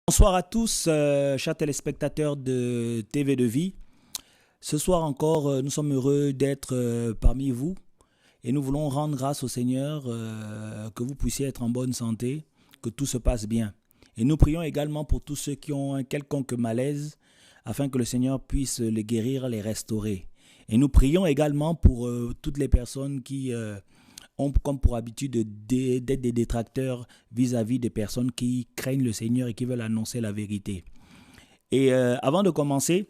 Bonsoir à tous, chers téléspectateurs de TV de Vie. Ce soir encore, nous sommes heureux d'être parmi vous et nous voulons rendre grâce au Seigneur que vous puissiez être en bonne santé, que tout se passe bien. Et nous prions également pour tous ceux qui ont un quelconque malaise afin que le Seigneur puisse les guérir, les restaurer. Et nous prions également pour toutes les personnes qui ont comme pour habitude d'être des détracteurs vis-à-vis des personnes qui craignent le Seigneur et qui veulent annoncer la vérité. Et avant de commencer,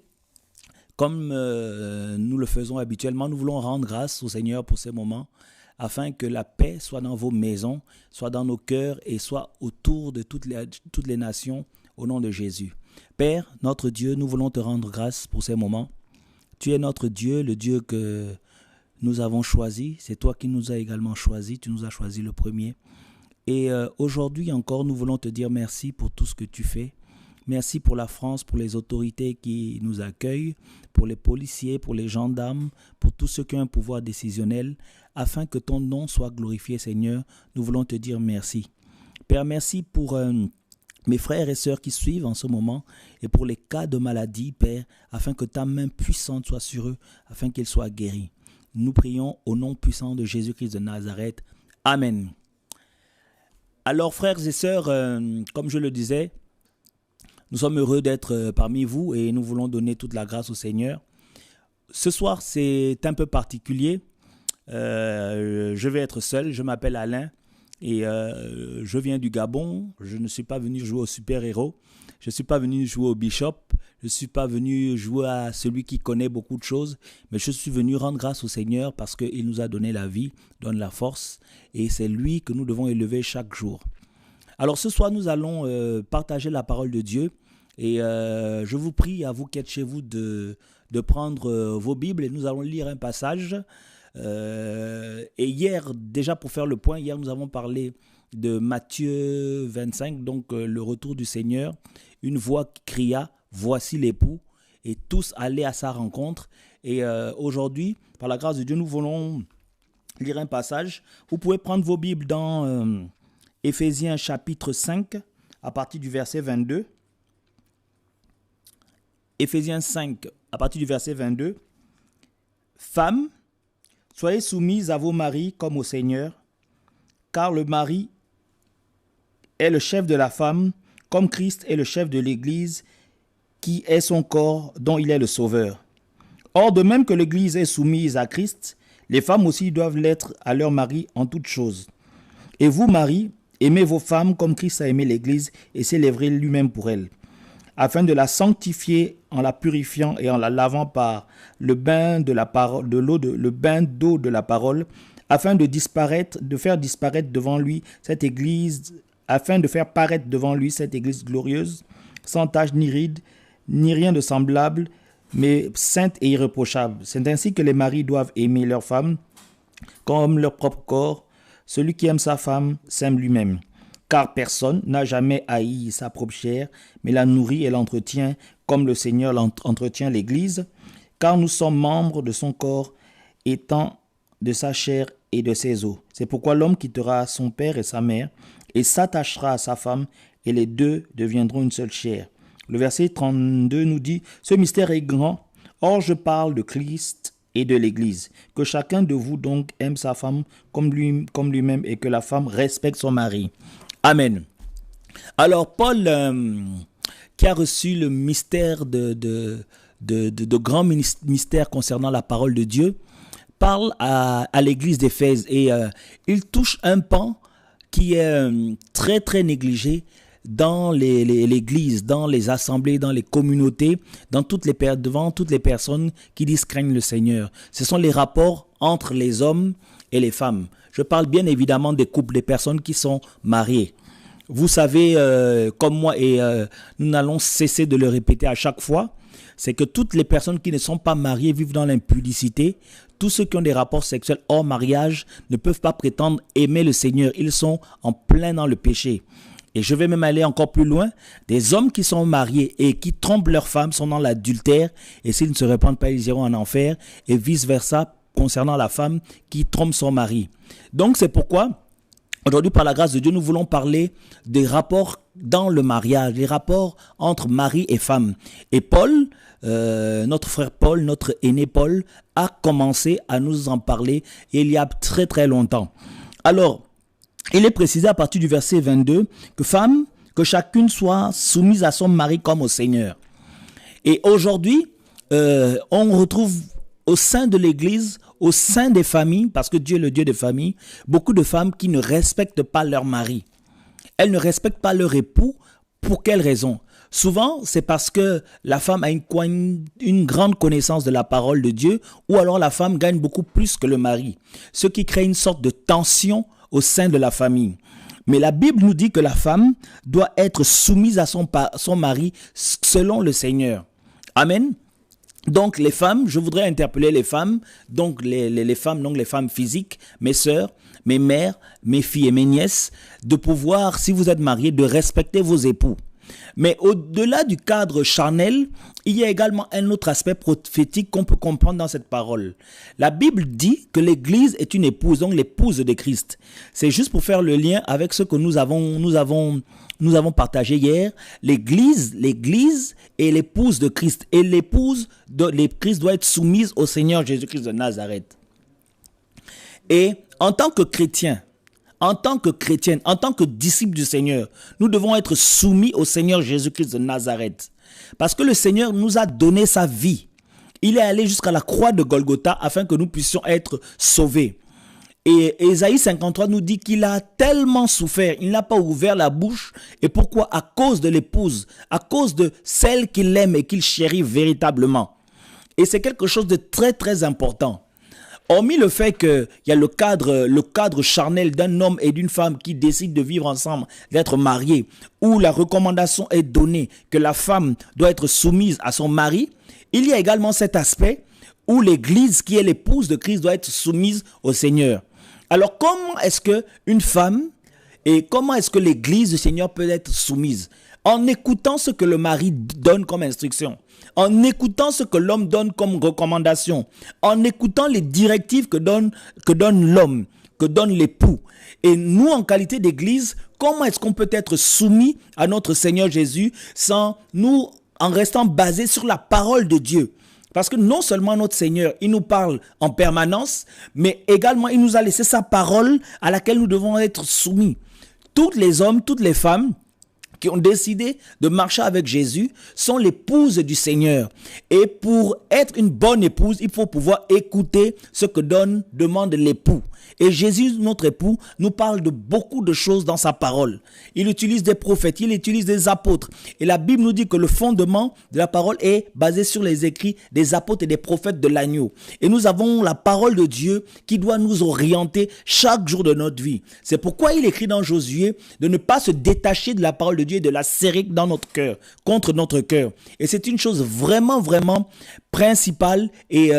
comme nous le faisons habituellement, nous voulons rendre grâce au Seigneur pour ces moments, afin que la paix soit dans vos maisons, soit dans nos cœurs et soit autour de toutes les nations, au nom de Jésus. Père, notre Dieu, nous voulons te rendre grâce pour ces moments. Tu es notre Dieu, le Dieu que nous avons choisi. C'est toi qui nous as également choisi. Tu nous as choisi le premier. Et aujourd'hui encore, nous voulons te dire merci pour tout ce que tu fais. Merci pour la France, pour les autorités qui nous accueillent, pour les policiers, pour les gendarmes, pour tous ceux qui ont un pouvoir décisionnel, afin que ton nom soit glorifié, Seigneur. Nous voulons te dire merci. Père, merci pour mes frères et sœurs qui suivent en ce moment et pour les cas de maladie, Père, afin que ta main puissante soit sur eux, afin qu'ils soient guéris. Nous prions au nom puissant de Jésus-Christ de Nazareth. Amen. Alors, frères et sœurs, comme je le disais, nous sommes heureux d'être parmi vous et nous voulons donner toute la grâce au Seigneur. Ce soir, c'est un peu particulier. Je vais être seul. Je m'appelle Alain et je viens du Gabon. Je ne suis pas venu jouer au super-héros. Je ne suis pas venu jouer au bishop. Je ne suis pas venu jouer à celui qui connaît beaucoup de choses. Mais je suis venu rendre grâce au Seigneur parce qu'il nous a donné la vie, donne la force. Et c'est lui que nous devons élever chaque jour. Alors ce soir, nous allons partager la parole de Dieu et je vous prie, à vous qui êtes chez vous, de prendre vos Bibles et nous allons lire un passage. Et hier, déjà pour faire le point, hier nous avons parlé de Matthieu 25, donc le retour du Seigneur. Une voix qui cria, voici l'époux, et tous allaient à sa rencontre. Et aujourd'hui, par la grâce de Dieu, nous voulons lire un passage. Vous pouvez prendre vos Bibles dans Éphésiens chapitre 5, à partir du verset 22. Éphésiens 5, à partir du verset 22. Femmes, soyez soumises à vos maris comme au Seigneur, car le mari est le chef de la femme, comme Christ est le chef de l'Église, qui est son corps, dont il est le sauveur. Or, de même que l'Église est soumise à Christ, les femmes aussi doivent l'être à leur mari en toutes choses. Et vous, maris, aimez vos femmes comme Christ a aimé l'Église et s'est livré lui-même pour elle, afin de la sanctifier en la purifiant et en la lavant par le bain de la parole, le bain d'eau de la parole, afin de faire disparaître devant lui cette Église, afin de faire paraître devant lui cette Église glorieuse, sans tache ni ride, ni rien de semblable, mais sainte et irréprochable. C'est ainsi que les maris doivent aimer leurs femmes comme leur propre corps. Celui qui aime sa femme s'aime lui-même. Car personne n'a jamais haï sa propre chair, mais la nourrit et l'entretient comme le Seigneur entretient l'Église, car nous sommes membres de son corps, étant de sa chair et de ses os. C'est pourquoi l'homme quittera son père et sa mère, et s'attachera à sa femme, et les deux deviendront une seule chair. Le verset 32 nous dit, « Ce mystère est grand, or je parle de Christ et de l'Église. Que chacun de vous donc aime sa femme comme lui-même et que la femme respecte son mari. » Amen. Alors Paul, qui a reçu le mystère de grands mystères concernant la parole de Dieu, parle à l'église d'Éphèse et il touche un pan qui est très très négligé dans l'église, dans les assemblées, dans les communautés, devant toutes les personnes qui disent craindre le Seigneur. Ce sont les rapports entre les hommes et les femmes. Je parle bien évidemment des couples, des personnes qui sont mariées. Vous savez, comme moi, et nous n'allons cesser de le répéter à chaque fois, c'est que toutes les personnes qui ne sont pas mariées vivent dans l'impudicité. Tous ceux qui ont des rapports sexuels hors mariage ne peuvent pas prétendre aimer le Seigneur. Ils sont en plein dans le péché. Et je vais même aller encore plus loin. Des hommes qui sont mariés et qui trompent leurs femmes sont dans l'adultère. Et s'ils ne se répandent pas, ils iront en enfer. Et vice-versa concernant la femme qui trompe son mari. Donc c'est pourquoi Aujourd'hui, par la grâce de Dieu, nous voulons parler des rapports dans le mariage, les rapports entre mari et femme. Et Paul, notre frère Paul, notre aîné Paul, a commencé à nous en parler il y a très très longtemps. Alors, il est précisé à partir du verset 22 que femme, que chacune soit soumise à son mari comme au Seigneur. Et aujourd'hui, on retrouve au sein de l'Église, au sein des familles, parce que Dieu est le Dieu des familles, beaucoup de femmes qui ne respectent pas leur mari. Elles ne respectent pas leur époux. Pour quelle raison? Souvent, c'est parce que la femme a une grande connaissance de la parole de Dieu, ou alors la femme gagne beaucoup plus que le mari, ce qui crée une sorte de tension au sein de la famille. Mais la Bible nous dit que la femme doit être soumise à son mari selon le Seigneur. Amen. Donc les femmes, je voudrais interpeller les femmes, donc les femmes, donc les femmes physiques, mes sœurs, mes mères, mes filles et mes nièces, de pouvoir, si vous êtes mariés, de respecter vos époux. Mais au-delà du cadre charnel, il y a également un autre aspect prophétique qu'on peut comprendre dans cette parole. La Bible dit que l'Église est une épouse, donc l'épouse de Christ. C'est juste pour faire le lien avec ce que nous avons partagé hier. L'Église est l'épouse de Christ. Et l'épouse de Christ doit être soumise au Seigneur Jésus-Christ de Nazareth. Et en tant que chrétien, en tant que chrétienne, en tant que disciple du Seigneur, nous devons être soumis au Seigneur Jésus-Christ de Nazareth. Parce que le Seigneur nous a donné sa vie. Il est allé jusqu'à la croix de Golgotha afin que nous puissions être sauvés. Et Ésaïe 53 nous dit qu'il a tellement souffert, il n'a pas ouvert la bouche. Et pourquoi? À cause de l'épouse, à cause de celle qu'il aime et qu'il chérit véritablement. Et c'est quelque chose de très très important. Hormis le fait qu'il y a le cadre charnel d'un homme et d'une femme qui décident de vivre ensemble, d'être mariés, où la recommandation est donnée que la femme doit être soumise à son mari, il y a également cet aspect où l'Église, qui est l'épouse de Christ, doit être soumise au Seigneur. Alors comment est-ce qu'une femme et comment est-ce que l'Église du Seigneur peut être soumise? En écoutant ce que le mari donne comme instruction, en écoutant ce que l'homme donne comme recommandation, en écoutant les directives que donne l'homme, que donne l'époux. Et nous, en qualité d'église, comment est-ce qu'on peut être soumis à notre Seigneur Jésus en restant basé sur la parole de Dieu? Parce que non seulement notre Seigneur, il nous parle en permanence, mais également il nous a laissé sa parole à laquelle nous devons être soumis. Tous les hommes, toutes les femmes qui ont décidé de marcher avec Jésus sont l'épouses du Seigneur. Et pour être une bonne épouse, il faut pouvoir écouter ce que demande l'époux. Et Jésus, notre époux, nous parle de beaucoup de choses dans sa parole. Il utilise des prophètes, il utilise des apôtres. Et la Bible nous dit que le fondement de la parole est basé sur les écrits des apôtres et des prophètes de l'agneau. Et nous avons la parole de Dieu qui doit nous orienter chaque jour de notre vie. C'est pourquoi il écrit dans Josué de ne pas se détacher de la parole de Dieu et de la serrer dans notre cœur, contre notre cœur. Et c'est une chose vraiment, vraiment principale et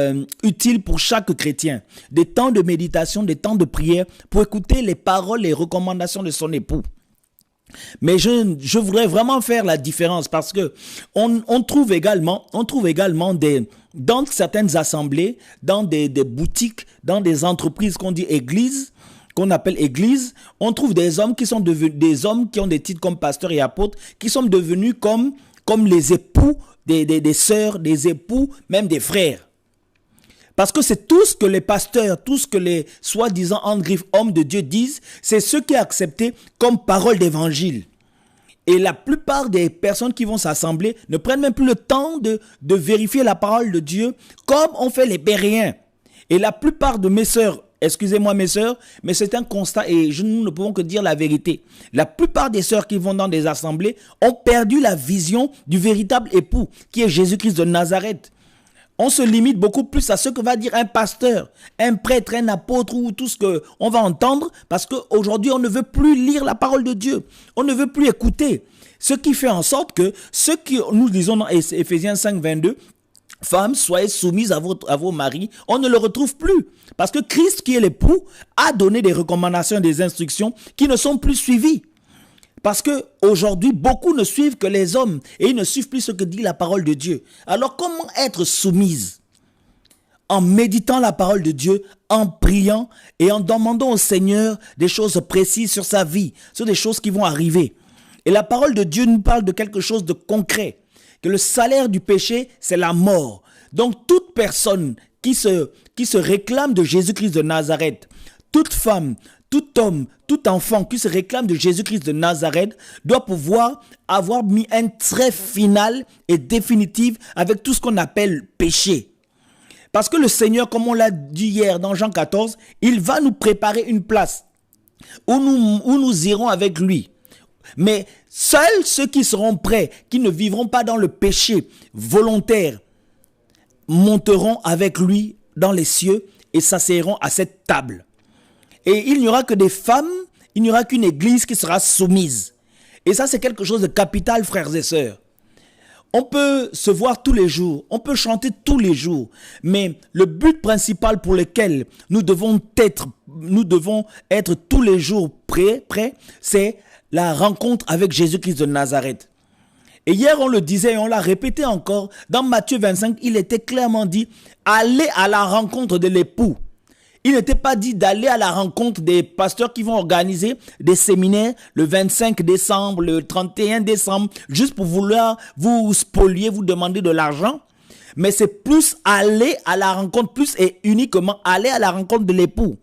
utile pour chaque chrétien. Des temps de méditation, des temps de prière pour écouter les paroles et recommandations de son époux. Mais je voudrais vraiment faire la différence parce que on trouve également dans certaines assemblées, dans des boutiques, dans des entreprises qu'on dit églises, qu'on appelle église, on trouve des hommes qui sont devenus des hommes qui ont des titres comme pasteurs et apôtres, qui sont devenus comme les époux des sœurs, des époux, même des frères. Parce que c'est tout ce que les pasteurs, tout ce que les soi-disant hommes de Dieu disent, c'est ce qui est accepté comme parole d'évangile. Et la plupart des personnes qui vont s'assembler ne prennent même plus le temps de vérifier la parole de Dieu comme on fait les Béréens. Et la plupart de mes sœurs, excusez-moi mes sœurs, mais c'est un constat et nous ne pouvons que dire la vérité. La plupart des sœurs qui vont dans des assemblées ont perdu la vision du véritable époux qui est Jésus-Christ de Nazareth. On se limite beaucoup plus à ce que va dire un pasteur, un prêtre, un apôtre ou tout ce qu'on va entendre parce qu'aujourd'hui on ne veut plus lire la parole de Dieu. On ne veut plus écouter. Ce qui fait en sorte que ce que nous disons dans Éphésiens 5, 22, femmes, soyez soumises à vos maris, on ne le retrouve plus. Parce que Christ, qui est l'époux, a donné des recommandations et des instructions qui ne sont plus suivies. Parce qu'aujourd'hui, beaucoup ne suivent que les hommes et ils ne suivent plus ce que dit la parole de Dieu. Alors comment être soumise? en méditant la parole de Dieu, en priant et en demandant au Seigneur des choses précises sur sa vie, sur des choses qui vont arriver. Et la parole de Dieu nous parle de quelque chose de concret, que le salaire du péché, c'est la mort. Donc toute personne qui se réclame de Jésus-Christ de Nazareth, toute femme, tout homme, tout enfant qui se réclame de Jésus-Christ de Nazareth doit pouvoir avoir mis un trait final et définitif avec tout ce qu'on appelle péché. Parce que le Seigneur, comme on l'a dit hier dans Jean 14, il va nous préparer une place où nous irons avec lui. Mais seuls ceux qui seront prêts, qui ne vivront pas dans le péché volontaire, monteront avec lui dans les cieux et s'asseyeront à cette table. Et il n'y aura que des femmes, il n'y aura qu'une église qui sera soumise. Et ça, c'est quelque chose de capital, frères et sœurs. On peut se voir tous les jours, on peut chanter tous les jours, mais le but principal pour lequel nous devons être tous les jours prêts, c'est la rencontre avec Jésus-Christ de Nazareth. Et hier, on le disait et on l'a répété encore, dans Matthieu 25, il était clairement dit, allez à la rencontre de l'époux. Il n'était pas dit d'aller à la rencontre des pasteurs qui vont organiser des séminaires le 25 décembre, le 31 décembre, juste pour vouloir vous spolier, vous demander de l'argent. Mais c'est plus aller à la rencontre, plus et uniquement aller à la rencontre de l'époux.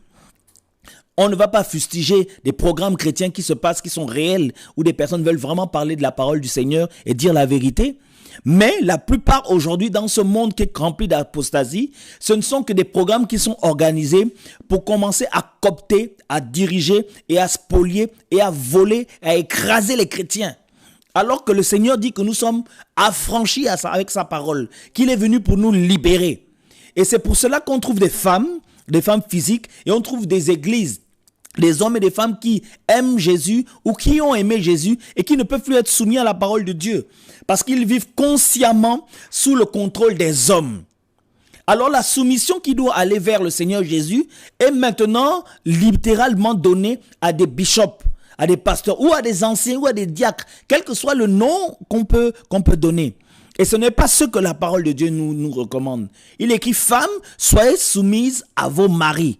On ne va pas fustiger des programmes chrétiens qui se passent, qui sont réels, où des personnes veulent vraiment parler de la parole du Seigneur et dire la vérité. Mais la plupart aujourd'hui, dans ce monde qui est rempli d'apostasie, ce ne sont que des programmes qui sont organisés pour commencer à coopter, à diriger et à spolier et à voler, à écraser les chrétiens. Alors que le Seigneur dit que nous sommes affranchis avec sa parole, qu'il est venu pour nous libérer. Et c'est pour cela qu'on trouve des femmes physiques, et on trouve des églises, des hommes et des femmes qui aiment Jésus ou qui ont aimé Jésus et qui ne peuvent plus être soumis à la parole de Dieu parce qu'ils vivent consciemment sous le contrôle des hommes. Alors la soumission qui doit aller vers le Seigneur Jésus est maintenant littéralement donnée à des bishops, à des pasteurs ou à des anciens ou à des diacres, quel que soit le nom qu'on peut donner. Et ce n'est pas ce que la parole de Dieu nous recommande. Il écrit, femmes, soyez soumises à vos maris.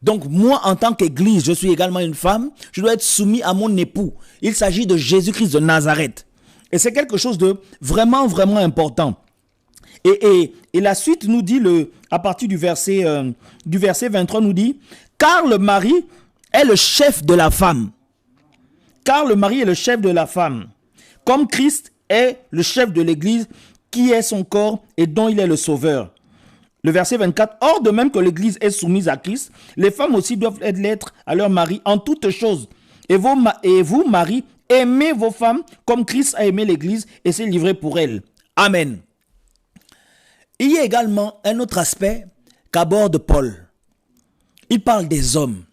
Donc moi, en tant qu'église, je suis également une femme, je dois être soumis à mon époux. Il s'agit de Jésus-Christ de Nazareth. Et c'est quelque chose de vraiment, vraiment important. Et la suite nous dit, à partir du verset 23, nous dit, car le mari est le chef de la femme. Car le mari est le chef de la femme. Comme Christ est le chef de l'église, qui est son corps et dont il est le sauveur. Le verset 24, or de même que l'église est soumise à Christ, les femmes aussi doivent l'être à leur mari en toutes choses. Et vous, maris, aimez vos femmes comme Christ a aimé l'église et s'est livré pour elle. Amen. Il y a également un autre aspect qu'aborde Paul. Il parle des hommes.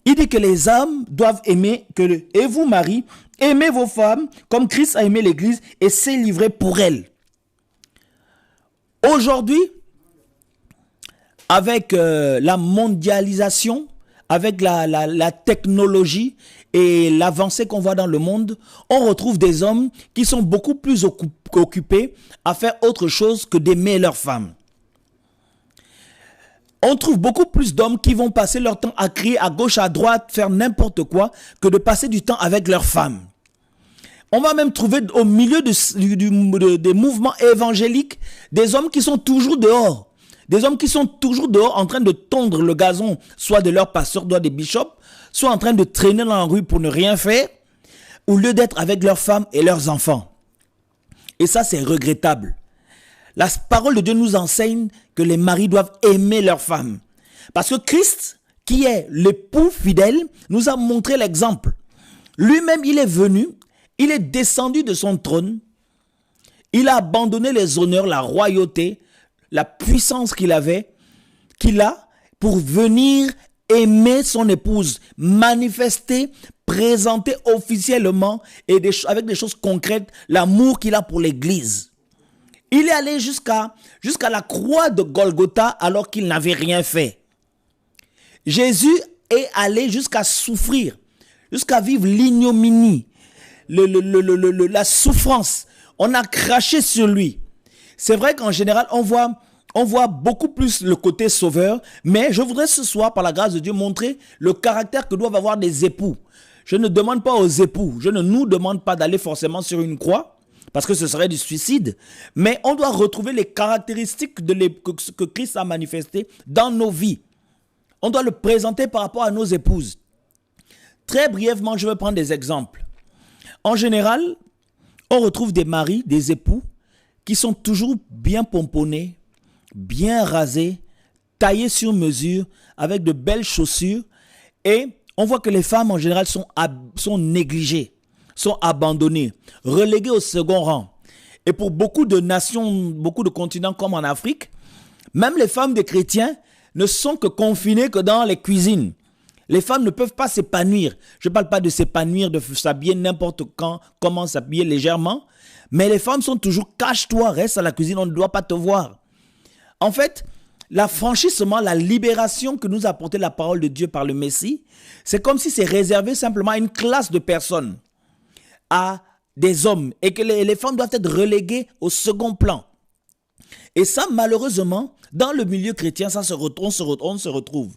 Il dit que les hommes doivent aimer, et vous, maris, aimez vos femmes comme Christ a aimé l'église et s'est livré pour elle. Aujourd'hui, avec la mondialisation, avec la technologie et l'avancée qu'on voit dans le monde, on retrouve des hommes qui sont beaucoup plus occupés à faire autre chose que d'aimer leurs femmes. On trouve beaucoup plus d'hommes qui vont passer leur temps à crier à gauche, à droite, faire n'importe quoi, que de passer du temps avec leurs femmes. On va même trouver au milieu des mouvements évangéliques des hommes qui sont toujours dehors. Des hommes qui sont toujours dehors en train de tondre le gazon, soit de leur pasteur, soit des bishops, soit en train de traîner dans la rue pour ne rien faire, au lieu d'être avec leurs femmes et leurs enfants. Et ça, c'est regrettable. La parole de Dieu nous enseigne que les maris doivent aimer leurs femmes. Parce que Christ, qui est l'époux fidèle, nous a montré l'exemple. Lui-même, il est venu, il est descendu de son trône, il a abandonné les honneurs, la royauté, la puissance qu'il a pour venir aimer son épouse, manifester, présenter officiellement et avec des choses concrètes l'amour qu'il a pour l'église. Il est allé jusqu'à la croix de Golgotha alors qu'il n'avait rien fait. Jésus est allé jusqu'à souffrir, jusqu'à vivre l'ignominie, la souffrance. On a craché sur lui. C'est vrai qu'en général, on voit on voit beaucoup plus le côté sauveur, mais je voudrais ce soir, par la grâce de Dieu, montrer le caractère que doivent avoir des époux. Je ne demande pas aux époux, je ne nous demande pas d'aller forcément sur une croix, parce que ce serait du suicide, mais on doit retrouver les caractéristiques que Christ a manifestées dans nos vies. On doit le présenter par rapport à nos épouses. Très brièvement, je vais prendre des exemples. En général, on retrouve des maris, des époux, qui sont toujours bien pomponnés, bien rasés, taillés sur mesure, avec de belles chaussures. Et on voit que les femmes, en général, sont négligées, sont abandonnées, reléguées au second rang. Et pour beaucoup de nations, beaucoup de continents comme en Afrique, même les femmes des chrétiens ne sont que confinées que dans les cuisines. Les femmes ne peuvent pas s'épanouir. Je ne parle pas de s'épanouir, de s'habiller n'importe quand, comment s'habiller légèrement. Mais les femmes sont toujours, cache-toi, reste à la cuisine, on ne doit pas te voir. En fait, l'affranchissement, la libération que nous a apporté la parole de Dieu par le Messie, c'est comme si c'est réservé simplement à une classe de personnes, à des hommes, et que les femmes doivent être reléguées au second plan. Et ça, malheureusement, dans le milieu chrétien, on se retrouve.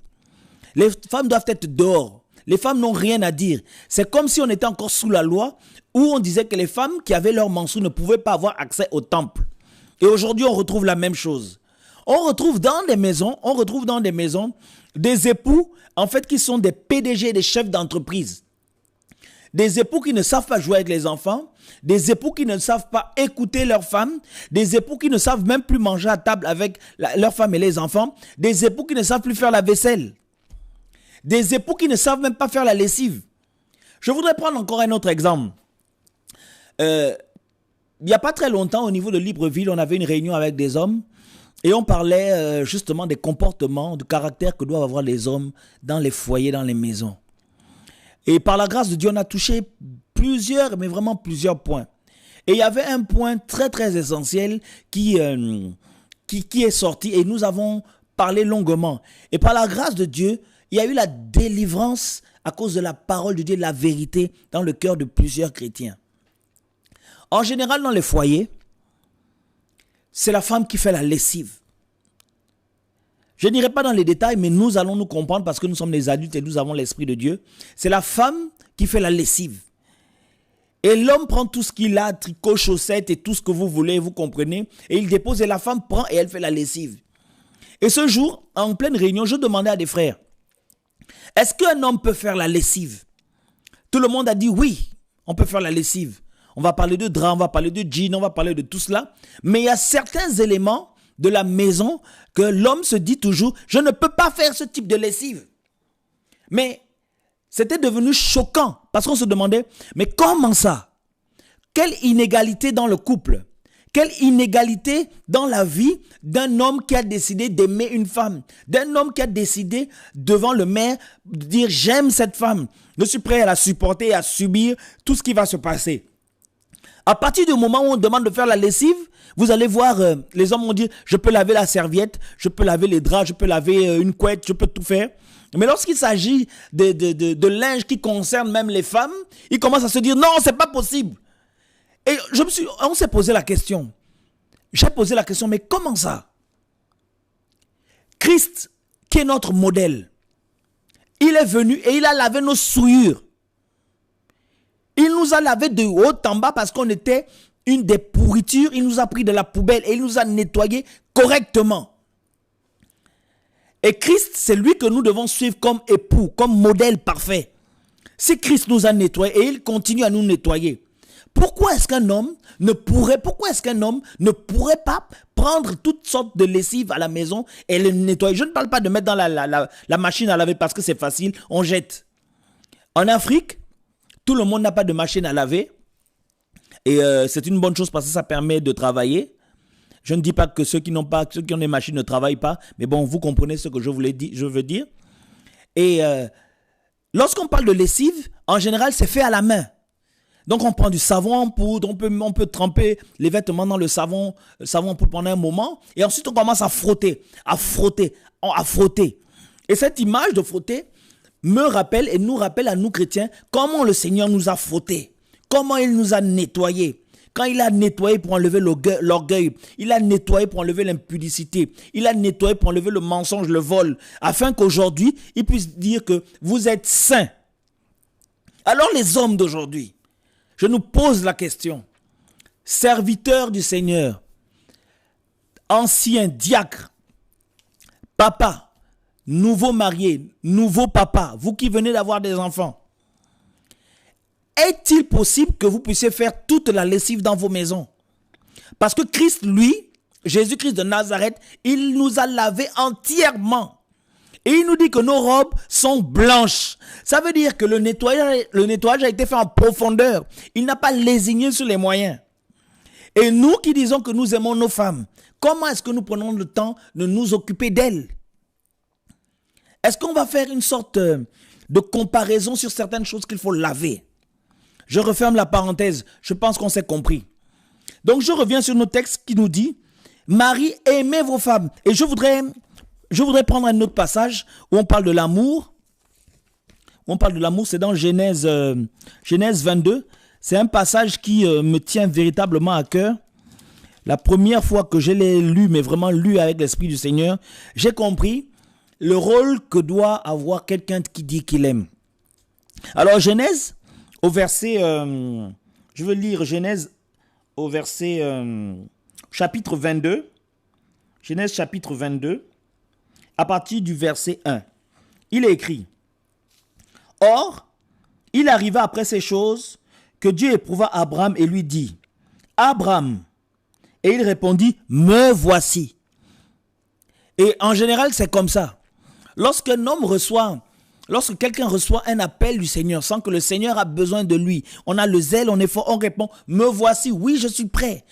Les femmes doivent être dehors. Les femmes n'ont rien à dire. C'est comme si on était encore sous la loi, où on disait que les femmes qui avaient leur menstrues ne pouvaient pas avoir accès au temple. Et aujourd'hui, on retrouve la même chose. On retrouve dans des maisons, des époux, en fait, qui sont des PDG, des chefs d'entreprise. Des époux qui ne savent pas jouer avec les enfants, des époux qui ne savent pas écouter leurs femmes, des époux qui ne savent même plus manger à table avec leurs femmes et les enfants, des époux qui ne savent plus faire la vaisselle, des époux qui ne savent même pas faire la lessive. Je voudrais prendre encore un autre exemple. Il n'y a pas très longtemps, au niveau de Libreville, on avait une réunion avec des hommes et on parlait justement des comportements, du caractère que doivent avoir les hommes dans les foyers, dans les maisons. Et par la grâce de Dieu, on a touché plusieurs, mais vraiment plusieurs points. Et il y avait un point très très essentiel qui est sorti et nous avons parlé longuement. Et par la grâce de Dieu, il y a eu la délivrance à cause de la parole de Dieu, de la vérité dans le cœur de plusieurs chrétiens. En général, dans les foyers, c'est la femme qui fait la lessive. Je n'irai pas dans les détails, mais nous allons nous comprendre parce que nous sommes des adultes et nous avons l'Esprit de Dieu. C'est la femme qui fait la lessive. Et l'homme prend tout ce qu'il a, tricot, chaussettes et tout ce que vous voulez, vous comprenez. Et il dépose et la femme prend et elle fait la lessive. Et ce jour, en pleine réunion, je demandais à des frères, est-ce qu'un homme peut faire la lessive? Tout le monde a dit oui, on peut faire la lessive. On va parler de drap, on va parler de jean, on va parler de tout cela. Mais il y a certains éléments de la maison que l'homme se dit toujours, je ne peux pas faire ce type de lessive. Mais c'était devenu choquant parce qu'on se demandait, mais comment ça? Quelle inégalité dans le couple? Quelle inégalité dans la vie d'un homme qui a décidé d'aimer une femme, d'un homme qui a décidé devant le maire de dire j'aime cette femme, je suis prêt à la supporter et à subir tout ce qui va se passer. À partir du moment où on demande de faire la lessive, vous allez voir, les hommes vont dire, je peux laver la serviette, je peux laver les draps, je peux laver une couette, je peux tout faire. Mais lorsqu'il s'agit de linge qui concerne même les femmes, ils commencent à se dire, non, c'est pas possible. Et on s'est posé la question. J'ai posé la question, mais comment ça? Christ, qui est notre modèle, il est venu et il a lavé nos souillures. Il nous a lavé de haut en bas parce qu'on était une des pourritures. Il nous a pris de la poubelle et il nous a nettoyés correctement. Et Christ, c'est lui que nous devons suivre comme époux, comme modèle parfait. Si Christ nous a nettoyés et il continue à nous nettoyer, pourquoi est-ce qu'un homme ne pourrait pas prendre toutes sortes de lessives à la maison et les nettoyer? Je ne parle pas de mettre dans la machine à laver parce que c'est facile, on jette. En Afrique, tout le monde n'a pas de machine à laver et c'est une bonne chose parce que ça permet de travailler. Je ne dis pas que ceux qui ont des machines ne travaillent pas, mais bon, vous comprenez ce que je veux dire. Et lorsqu'on parle de lessive, en général, c'est fait à la main. Donc, on prend du savon en poudre, on peut tremper les vêtements dans le savon en poudre pendant un moment, et ensuite on commence à frotter. Et cette image de frotter me rappelle et nous rappelle à nous chrétiens comment le Seigneur nous a frottés, comment il nous a nettoyés, quand il a nettoyé pour enlever l'orgueil, il a nettoyé pour enlever l'impudicité, il a nettoyé pour enlever le mensonge, le vol, afin qu'aujourd'hui, il puisse dire que vous êtes saints. Alors les hommes d'aujourd'hui, je nous pose la question, serviteurs du Seigneur, anciens diacres, papa, nouveau marié, nouveau papa, vous qui venez d'avoir des enfants, est-il possible que vous puissiez faire toute la lessive dans vos maisons? Parce que Christ, lui, Jésus-Christ de Nazareth, il nous a lavés entièrement. Et il nous dit que nos robes sont blanches. Ça veut dire que le nettoyage a été fait en profondeur. Il n'a pas lésigné sur les moyens. Et nous qui disons que nous aimons nos femmes, comment est-ce que nous prenons le temps de nous occuper d'elles? Est-ce qu'on va faire une sorte de comparaison sur certaines choses qu'il faut laver? Je referme la parenthèse, je pense qu'on s'est compris. Donc je reviens sur nos textes qui nous dit, Marie, aimez vos femmes. Et je voudrais prendre un autre passage où on parle de l'amour. C'est dans Genèse 22. C'est un passage qui me tient véritablement à cœur. La première fois que je l'ai lu, mais vraiment lu avec l'Esprit du Seigneur, j'ai compris le rôle que doit avoir quelqu'un qui dit qu'il aime. Alors Genèse, au verset, je veux lire Genèse au verset chapitre 22. Genèse chapitre 22, à partir du verset 1. Il est écrit, « Or, il arriva après ces choses que Dieu éprouva Abraham et lui dit, « Abraham » et il répondit, « Me voici. » Et en général, c'est comme ça. Lorsque quelqu'un reçoit un appel du Seigneur sans que le Seigneur a besoin de lui, on a le zèle, on est fort, on répond, me voici, oui, je suis prêt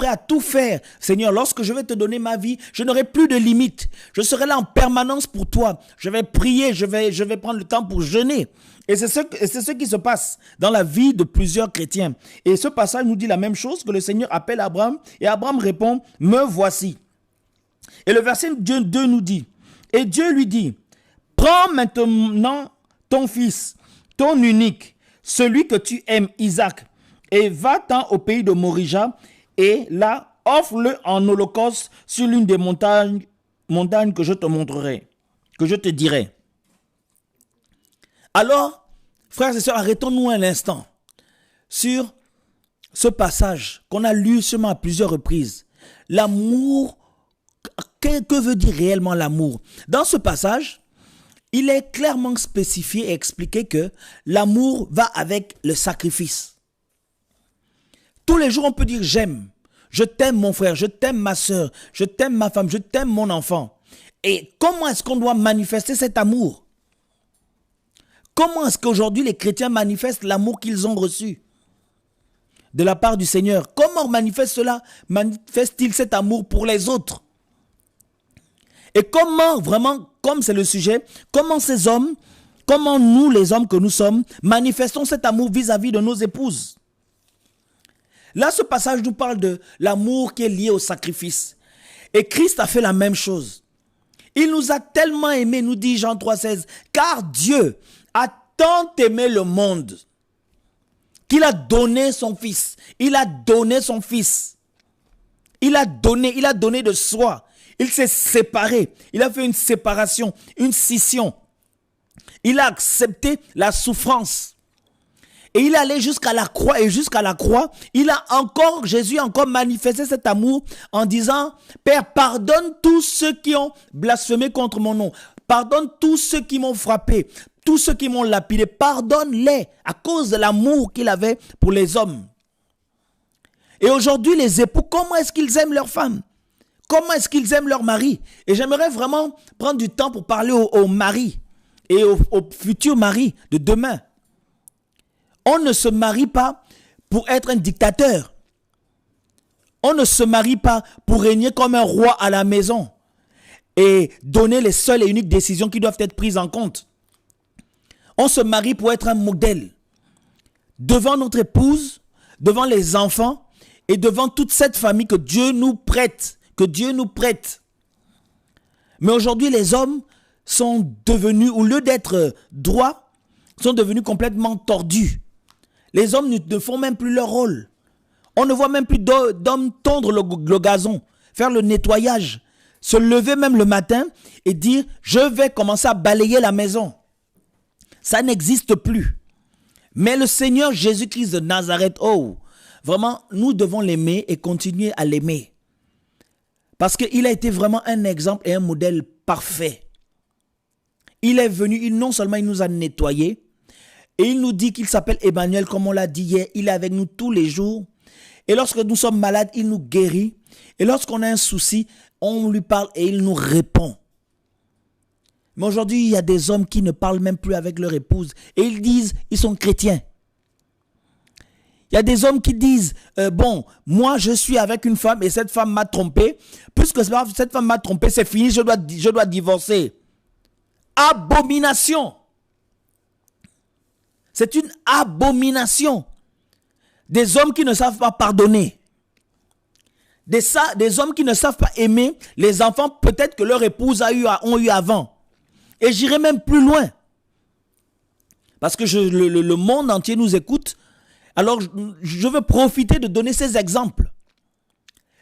à tout faire. Seigneur, lorsque je vais te donner ma vie, je n'aurai plus de limites. Je serai là en permanence pour toi. Je vais prier, je vais prendre le temps pour jeûner. Et c'est ce qui se passe dans la vie de plusieurs chrétiens. Et ce passage nous dit la même chose, que le Seigneur appelle Abraham, et Abraham répond, me voici. Et le verset 2 nous dit, et Dieu lui dit, prends maintenant ton fils, ton unique, celui que tu aimes, Isaac, et va-t'en au pays de Morija, et là, offre-le en holocauste sur l'une des montagnes que je te montrerai, que je te dirai. Alors, frères et sœurs, arrêtons-nous un instant sur ce passage qu'on a lu seulement à plusieurs reprises. L'amour, que veut dire réellement l'amour? Dans ce passage, il est clairement spécifié et expliqué que l'amour va avec le sacrifice. Tous les jours, on peut dire j'aime. Je t'aime mon frère, je t'aime ma soeur, je t'aime ma femme, je t'aime mon enfant. Et comment est-ce qu'on doit manifester cet amour? Comment est-ce qu'aujourd'hui les chrétiens manifestent l'amour qu'ils ont reçu de la part du Seigneur? Comment manifeste-t-il cet amour pour les autres? Et comment vraiment, comme c'est le sujet, comment nous les hommes que nous sommes, manifestons cet amour vis-à-vis de nos épouses? Là, ce passage nous parle de l'amour qui est lié au sacrifice. Et Christ a fait la même chose. Il nous a tellement aimés, nous dit Jean 3,16, car Dieu a tant aimé le monde qu'il a donné son Fils. Il a donné son Fils. Il a donné de soi. Il s'est séparé. Il a fait une séparation, une scission. Il a accepté la souffrance. Et il est allé jusqu'à la croix. Et jusqu'à la croix, Jésus a encore manifesté cet amour en disant, Père, pardonne tous ceux qui ont blasphémé contre mon nom. Pardonne tous ceux qui m'ont frappé. Tous ceux qui m'ont lapidé. Pardonne-les à cause de l'amour qu'il avait pour les hommes. Et aujourd'hui, les époux, comment est-ce qu'ils aiment leurs femmes? Comment est-ce qu'ils aiment leur mari? Et j'aimerais vraiment prendre du temps pour parler aux maris et aux futurs maris de demain. On ne se marie pas pour être un dictateur. On ne se marie pas pour régner comme un roi à la maison et donner les seules et uniques décisions qui doivent être prises en compte. On se marie pour être un modèle devant notre épouse, devant les enfants et devant toute cette famille que Dieu nous prête. Mais aujourd'hui, les hommes sont devenus, au lieu d'être droits, sont devenus complètement tordus. Les hommes ne font même plus leur rôle. On ne voit même plus d'hommes tondre le gazon, faire le nettoyage, se lever même le matin et dire « je vais commencer à balayer la maison ». Ça n'existe plus. Mais le Seigneur Jésus-Christ de Nazareth, oh, vraiment, nous devons l'aimer et continuer à l'aimer. Parce qu'il a été vraiment un exemple et un modèle parfait. Il est venu, non seulement il nous a nettoyés, et il nous dit qu'il s'appelle Emmanuel, comme on l'a dit hier, il est avec nous tous les jours. Et lorsque nous sommes malades, il nous guérit. Et lorsqu'on a un souci, on lui parle et il nous répond. Mais aujourd'hui, il y a des hommes qui ne parlent même plus avec leur épouse. Et ils disent, ils sont chrétiens. Il y a des hommes qui disent, bon, moi je suis avec une femme et cette femme m'a trompé. Puisque cette femme m'a trompé, c'est fini, je dois divorcer. Abomination. C'est une abomination. Des hommes qui ne savent pas pardonner. Des hommes qui ne savent pas aimer les enfants peut-être que leur épouse ont eu avant. Et j'irai même plus loin. Parce que le monde entier nous écoute. Alors je veux profiter de donner ces exemples.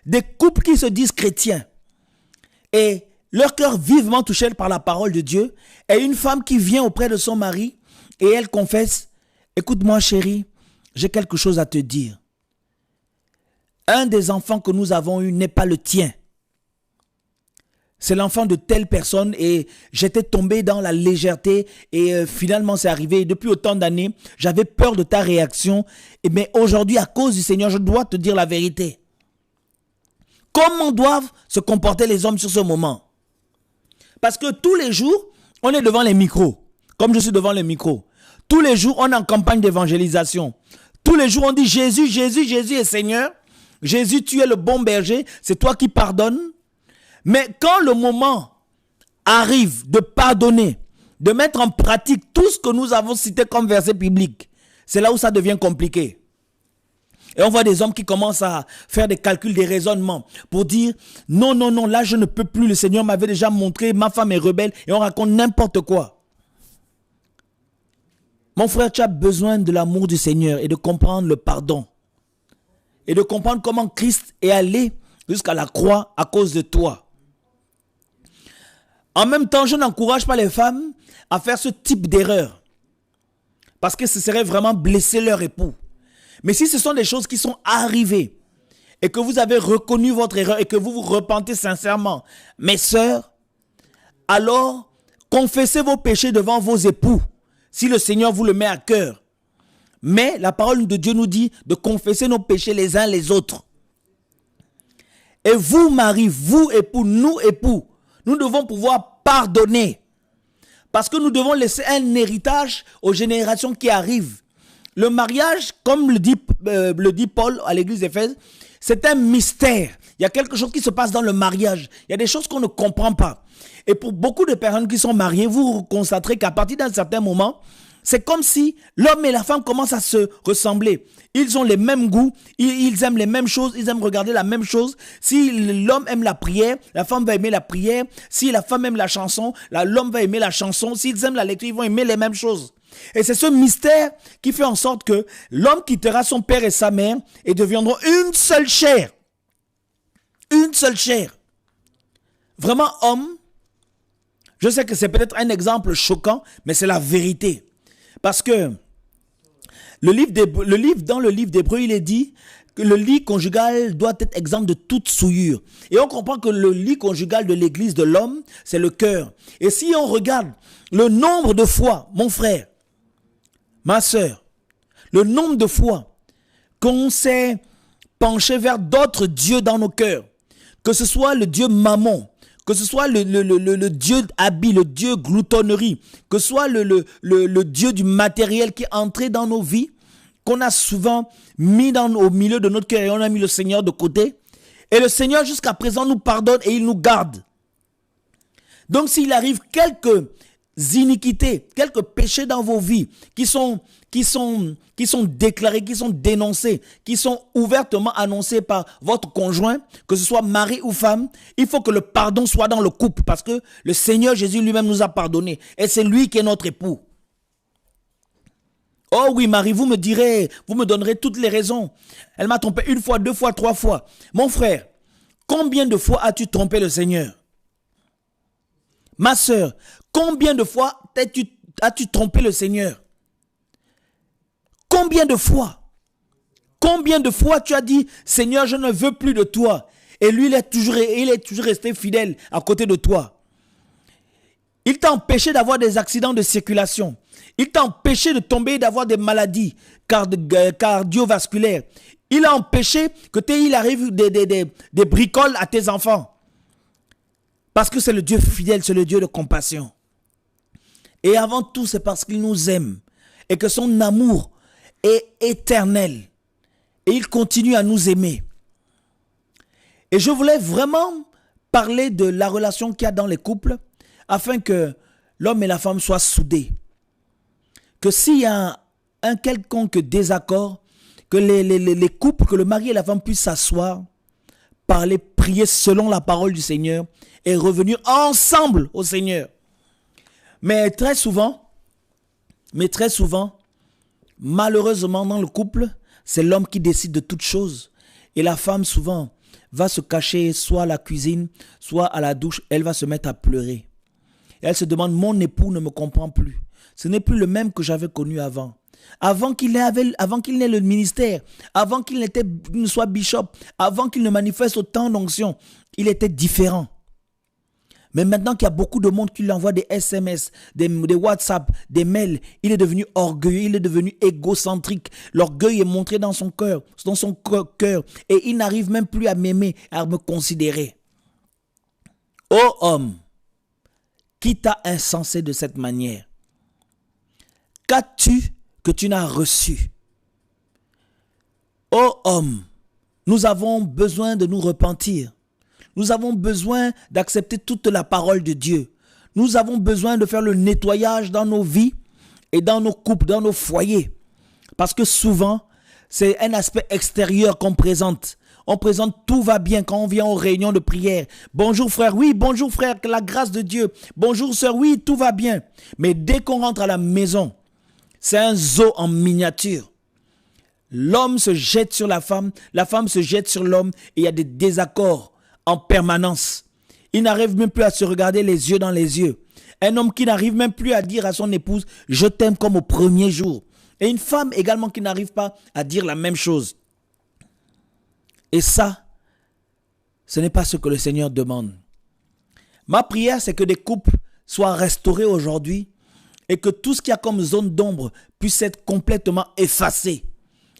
Des couples qui se disent chrétiens. Et leur cœur vivement touché par la parole de Dieu. Et une femme qui vient auprès de son mari. Et elle confesse, écoute-moi chérie, j'ai quelque chose à te dire. Un des enfants que nous avons eu n'est pas le tien. C'est l'enfant de telle personne et j'étais tombé dans la légèreté et finalement c'est arrivé. Et depuis autant d'années, j'avais peur de ta réaction. Mais aujourd'hui, à cause du Seigneur, je dois te dire la vérité. Comment doivent se comporter les hommes sur ce moment? Parce que tous les jours, on est devant les micros. Comme je suis devant les micros. Tous les jours, on est en campagne d'évangélisation. Tous les jours, on dit Jésus, Jésus, Jésus est Seigneur. Jésus, tu es le bon berger. C'est toi qui pardonnes. Mais quand le moment arrive de pardonner, de mettre en pratique tout ce que nous avons cité comme verset biblique, c'est là où ça devient compliqué. Et on voit des hommes qui commencent à faire des calculs, des raisonnements pour dire non, non, non, là je ne peux plus, le Seigneur m'avait déjà montré, ma femme est rebelle et on raconte n'importe quoi. Mon frère, tu as besoin de l'amour du Seigneur et de comprendre le pardon. Et de comprendre comment Christ est allé jusqu'à la croix à cause de toi. En même temps, je n'encourage pas les femmes à faire ce type d'erreur. Parce que ce serait vraiment blesser leur époux. Mais si ce sont des choses qui sont arrivées et que vous avez reconnu votre erreur et que vous vous repentez sincèrement, mes sœurs, alors confessez vos péchés devant vos époux si le Seigneur vous le met à cœur. Mais la parole de Dieu nous dit de confesser nos péchés les uns les autres. Et vous, mari, vous, époux, nous devons pouvoir pardonner. Parce que nous devons laisser un héritage aux générations qui arrivent. Le mariage, comme le dit Paul à l'église d'Éphèse, c'est un mystère. Il y a quelque chose qui se passe dans le mariage. Il y a des choses qu'on ne comprend pas. Et pour beaucoup de personnes qui sont mariées, vous constaterez qu'à partir d'un certain moment, c'est comme si l'homme et la femme commencent à se ressembler. Ils ont les mêmes goûts, ils aiment les mêmes choses, ils aiment regarder la même chose. Si l'homme aime la prière, la femme va aimer la prière. Si la femme aime la chanson, l'homme va aimer la chanson. S'ils aiment la lecture, ils vont aimer les mêmes choses. Et c'est ce mystère qui fait en sorte que l'homme quittera son père et sa mère et deviendront une seule chair. Une seule chair. Vraiment homme. Je sais que c'est peut-être un exemple choquant, mais c'est la vérité. Parce que dans le livre d'Hébreux, il est dit que le lit conjugal doit être exempt de toute souillure. Et on comprend que le lit conjugal de l'église de l'homme, c'est le cœur. Et si on regarde le nombre de fois, mon frère, ma soeur, le nombre de fois qu'on s'est penché vers d'autres dieux dans nos cœurs, que ce soit le dieu Mammon, que ce soit le dieu habit, le dieu gloutonnerie, que ce soit le dieu du matériel qui est entré dans nos vies, qu'on a souvent mis au milieu de notre cœur et on a mis le Seigneur de côté. Et le Seigneur jusqu'à présent nous pardonne et il nous garde. Donc s'il arrive quelques iniquités, quelques péchés dans vos vies qui sont déclarés, qui sont dénoncés, qui sont ouvertement annoncés par votre conjoint, que ce soit mari ou femme, il faut que le pardon soit dans le couple parce que le Seigneur Jésus lui-même nous a pardonné et c'est lui qui est notre époux. Oh oui, Marie, vous me donnerez toutes les raisons. Elle m'a trompé 1 fois, 2 fois, 3 fois. Mon frère, combien de fois as-tu trompé le Seigneur? Ma sœur, combien de fois as-tu trompé le Seigneur? Combien de fois? Combien de fois tu as dit, Seigneur, je ne veux plus de toi. Et lui, il est toujours resté fidèle à côté de toi. Il t'a empêché d'avoir des accidents de circulation. Il t'a empêché de tomber et d'avoir des maladies cardiovasculaires. Il a empêché il arrive des bricoles à tes enfants. Parce que c'est le Dieu fidèle, c'est le Dieu de compassion. Et avant tout, c'est parce qu'il nous aime. Et que son amour est éternel. Et il continue à nous aimer. Et je voulais vraiment parler de la relation qu'il y a dans les couples, afin que l'homme et la femme soient soudés. Que s'il y a un quelconque désaccord, que les couples, que le mari et la femme puissent s'asseoir, parler, prier selon la parole du Seigneur et revenir ensemble au Seigneur. Mais très souvent, malheureusement dans le couple, c'est l'homme qui décide de toutes choses. Et la femme souvent va se cacher soit à la cuisine, soit à la douche, elle va se mettre à pleurer. Et elle se demande, mon époux ne me comprend plus. Ce n'est plus le même que j'avais connu avant. Avant qu'il n'ait le ministère, avant qu'il ne soit bishop, avant qu'il ne manifeste autant d'onction, il était différent. Mais maintenant qu'il y a beaucoup de monde qui lui envoie des SMS, des WhatsApp, des mails, il est devenu orgueilleux, il est devenu égocentrique. L'orgueil est montré dans son cœur, et il n'arrive même plus à m'aimer, à me considérer. Ô homme, qui t'a insensé de cette manière? Qu'as-tu que tu n'as reçu? Ô homme, nous avons besoin de nous repentir. Nous avons besoin d'accepter toute la parole de Dieu. Nous avons besoin de faire le nettoyage dans nos vies et dans nos couples, dans nos foyers. Parce que souvent, c'est un aspect extérieur qu'on présente. On présente tout va bien quand on vient aux réunions de prière. Bonjour frère, oui, bonjour frère, que la grâce de Dieu. Bonjour sœur, oui, tout va bien. Mais dès qu'on rentre à la maison, c'est un zoo en miniature. L'homme se jette sur la femme se jette sur l'homme et il y a des désaccords en permanence. Il n'arrive même plus à se regarder les yeux dans les yeux. Un homme qui n'arrive même plus à dire à son épouse « Je t'aime » comme au premier jour. Et une femme également qui n'arrive pas à dire la même chose. Et ça, ce n'est pas ce que le Seigneur demande. Ma prière, c'est que des couples soient restaurés aujourd'hui et que tout ce qu'il y a comme zone d'ombre puisse être complètement effacé,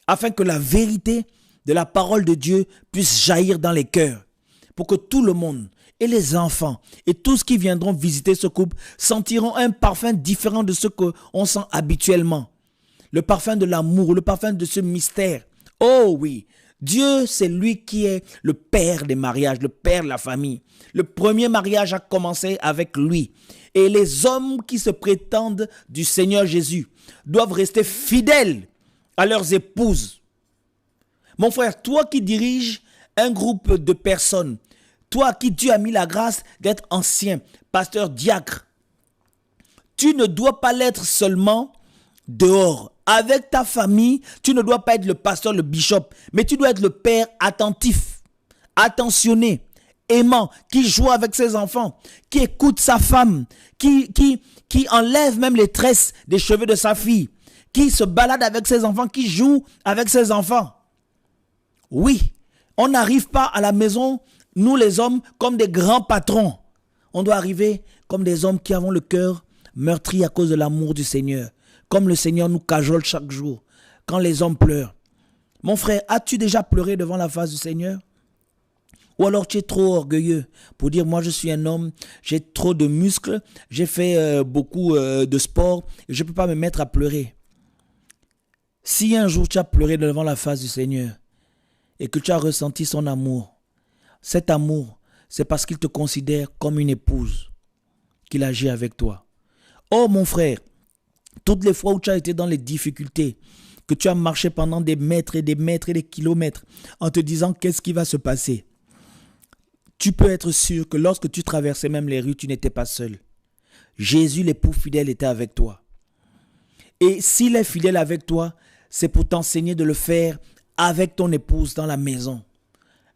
afin que la vérité de la parole de Dieu puisse jaillir dans les cœurs, pour que tout le monde, et les enfants, et tous qui viendront visiter ce couple, sentiront un parfum différent de ce qu'on sent habituellement. Le parfum de l'amour, le parfum de ce mystère. Oh oui, Dieu, c'est lui qui est le père des mariages, le père de la famille. Le premier mariage a commencé avec lui. Et les hommes qui se prétendent du Seigneur Jésus doivent rester fidèles à leurs épouses. Mon frère, toi qui diriges un groupe de personnes, toi à qui Dieu a mis la grâce d'être ancien, pasteur, diacre, tu ne dois pas l'être seulement dehors. Avec ta famille, tu ne dois pas être le pasteur, le bishop, mais tu dois être le père attentif, attentionné, aimant, qui joue avec ses enfants, qui écoute sa femme, qui enlève même les tresses des cheveux de sa fille, qui se balade avec ses enfants, qui joue avec ses enfants. Oui, on n'arrive pas à la maison, nous les hommes, comme des grands patrons. On doit arriver comme des hommes qui avons le cœur meurtri à cause de l'amour du Seigneur. Comme le Seigneur nous cajole chaque jour, quand les hommes pleurent. Mon frère, as-tu déjà pleuré devant la face du Seigneur? Ou alors tu es trop orgueilleux pour dire, moi je suis un homme, j'ai trop de muscles, j'ai fait beaucoup de sport, je ne peux pas me mettre à pleurer. Si un jour tu as pleuré devant la face du Seigneur et que tu as ressenti son amour, cet amour, c'est parce qu'il te considère comme une épouse qu'il agit avec toi. Oh mon frère, toutes les fois où tu as été dans les difficultés, que tu as marché pendant des mètres et des mètres et des kilomètres en te disant qu'est-ce qui va se passer, tu peux être sûr que lorsque tu traversais même les rues, tu n'étais pas seul. Jésus, l'époux fidèle, était avec toi. Et s'il est fidèle avec toi, c'est pour t'enseigner de le faire avec ton épouse dans la maison.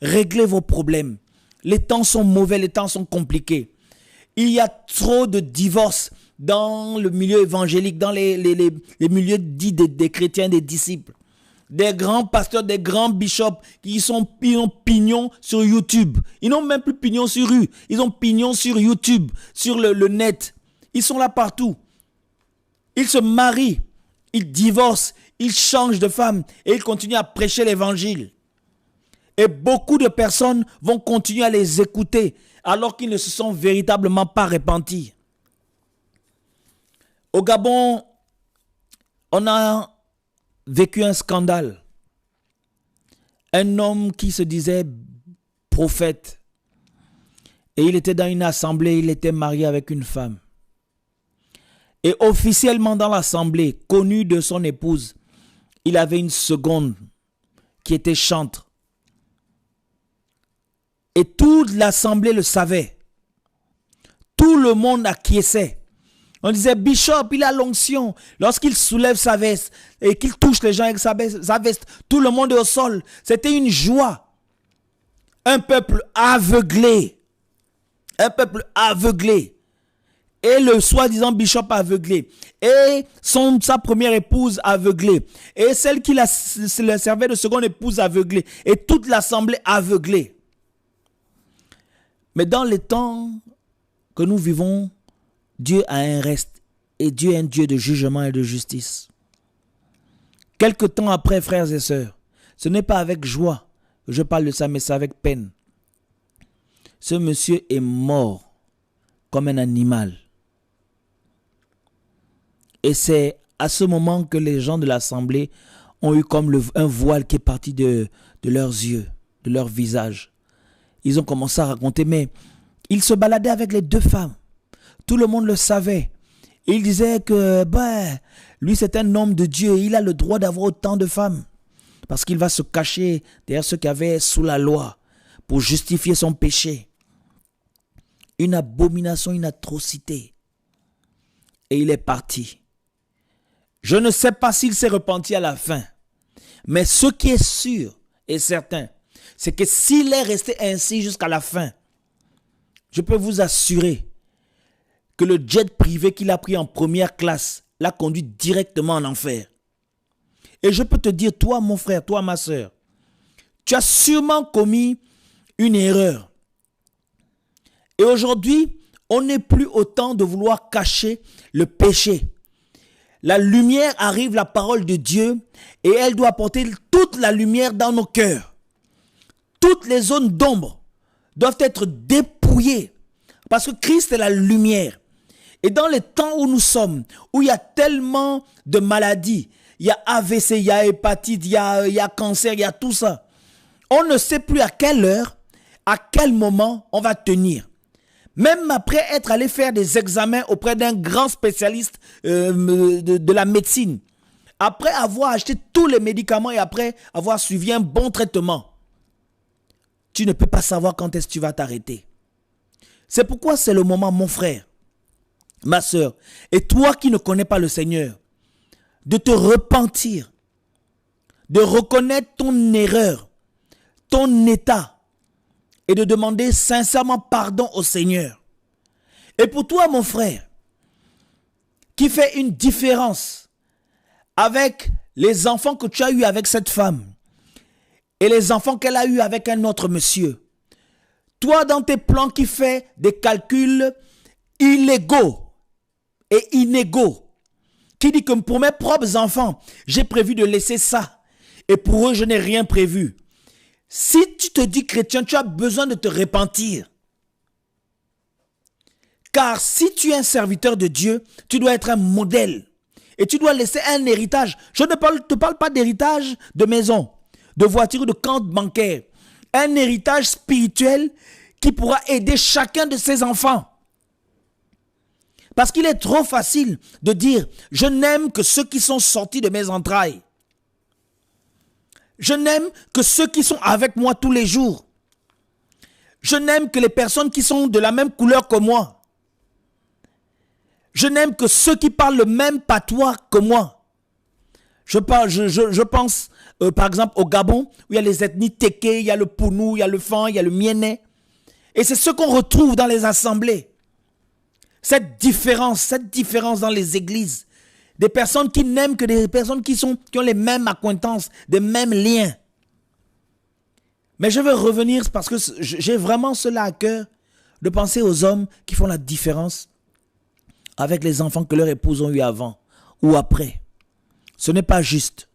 Réglez vos problèmes. Les temps sont mauvais, les temps sont compliqués. Il y a trop de divorces dans le milieu évangélique, dans les milieux dits des chrétiens, des disciples. Des grands pasteurs, des grands bishops qui ont pignon sur YouTube. Ils n'ont même plus pignon sur rue. Ils ont pignon sur YouTube, sur le net. Ils sont là partout. Ils se marient, ils divorcent, ils changent de femme et ils continuent à prêcher l'évangile. Et beaucoup de personnes vont continuer à les écouter alors qu'ils ne se sont véritablement pas repentis. Au Gabon, on a vécu un scandale. Un homme qui se disait prophète. Et il était dans une assemblée, il était marié avec une femme. Et officiellement dans l'assemblée, connu de son épouse, il avait une seconde qui était chantre. Et toute l'assemblée le savait. Tout le monde acquiesçait. On disait, Bishop, il a l'onction. Lorsqu'il soulève sa veste et qu'il touche les gens avec sa veste, tout le monde est au sol. C'était une joie. Un peuple aveuglé. Un peuple aveuglé. Et le soi-disant bishop aveuglé. Et sa première épouse aveuglée. Et celle qui le servait de seconde épouse aveuglée. Et toute l'assemblée aveuglée. Mais dans les temps que nous vivons, Dieu a un reste et Dieu est un Dieu de jugement et de justice. Quelque temps après, frères et sœurs, ce n'est pas avec joie que je parle de ça, mais c'est avec peine. Ce monsieur est mort comme un animal. Et c'est à ce moment que les gens de l'assemblée ont eu comme un voile qui est parti de leurs yeux, de leur visage. Ils ont commencé à raconter, mais il se baladait avec les deux femmes. Tout le monde le savait. Et il disait que lui c'est un homme de Dieu et il a le droit d'avoir autant de femmes. Parce qu'il va se cacher derrière ceux qui avaient sous la loi pour justifier son péché. Une abomination, une atrocité. Et il est parti. Je ne sais pas s'il s'est repenti à la fin. Mais ce qui est sûr et certain, c'est que s'il est resté ainsi jusqu'à la fin, je peux vous assurer que le jet privé qu'il a pris en première classe l'a conduit directement en enfer. Et je peux te dire, toi mon frère, toi ma soeur, tu as sûrement commis une erreur. Et aujourd'hui, on n'est plus au temps de vouloir cacher le péché. La lumière arrive, la parole de Dieu, et elle doit apporter toute la lumière dans nos cœurs. Toutes les zones d'ombre doivent être dépouillées parce que Christ est la lumière. Et dans les temps où nous sommes, où il y a tellement de maladies, il y a AVC, il y a hépatite, il y a cancer, il y a tout ça. On ne sait plus à quelle heure, à quel moment on va tenir. Même après être allé faire des examens auprès d'un grand spécialiste de la médecine, après avoir acheté tous les médicaments et après avoir suivi un bon traitement, tu ne peux pas savoir quand est-ce que tu vas t'arrêter. C'est pourquoi c'est le moment, mon frère, ma soeur, et toi qui ne connais pas le Seigneur, de te repentir, de reconnaître ton erreur, ton état, et de demander sincèrement pardon au Seigneur. Et pour toi, mon frère, qui fait une différence avec les enfants que tu as eus avec cette femme et les enfants qu'elle a eus avec un autre monsieur, toi dans tes plans qui fais des calculs illégaux et inégaux, qui dit que pour mes propres enfants, j'ai prévu de laisser ça et pour eux, je n'ai rien prévu. Si tu te dis chrétien, tu as besoin de te repentir. Car si tu es un serviteur de Dieu, tu dois être un modèle. Et tu dois laisser un héritage. Je ne te parle pas d'héritage de maison, de voiture ou de compte bancaire. Un héritage spirituel qui pourra aider chacun de ses enfants. Parce qu'il est trop facile de dire, je n'aime que ceux qui sont sortis de mes entrailles. Je n'aime que ceux qui sont avec moi tous les jours. Je n'aime que les personnes qui sont de la même couleur que moi. Je n'aime que ceux qui parlent le même patois que moi. Je pense, par exemple, au Gabon, où il y a les ethnies Téké, il y a le Pounou, il y a le Fan, il y a le Mienné. Et c'est ce qu'on retrouve dans les assemblées. Cette différence dans les églises. Des personnes qui n'aiment que des personnes qui ont les mêmes accointances, des mêmes liens. Mais je veux revenir parce que j'ai vraiment cela à cœur de penser aux hommes qui font la différence avec les enfants que leurs épouses ont eu avant ou après. Ce n'est pas juste.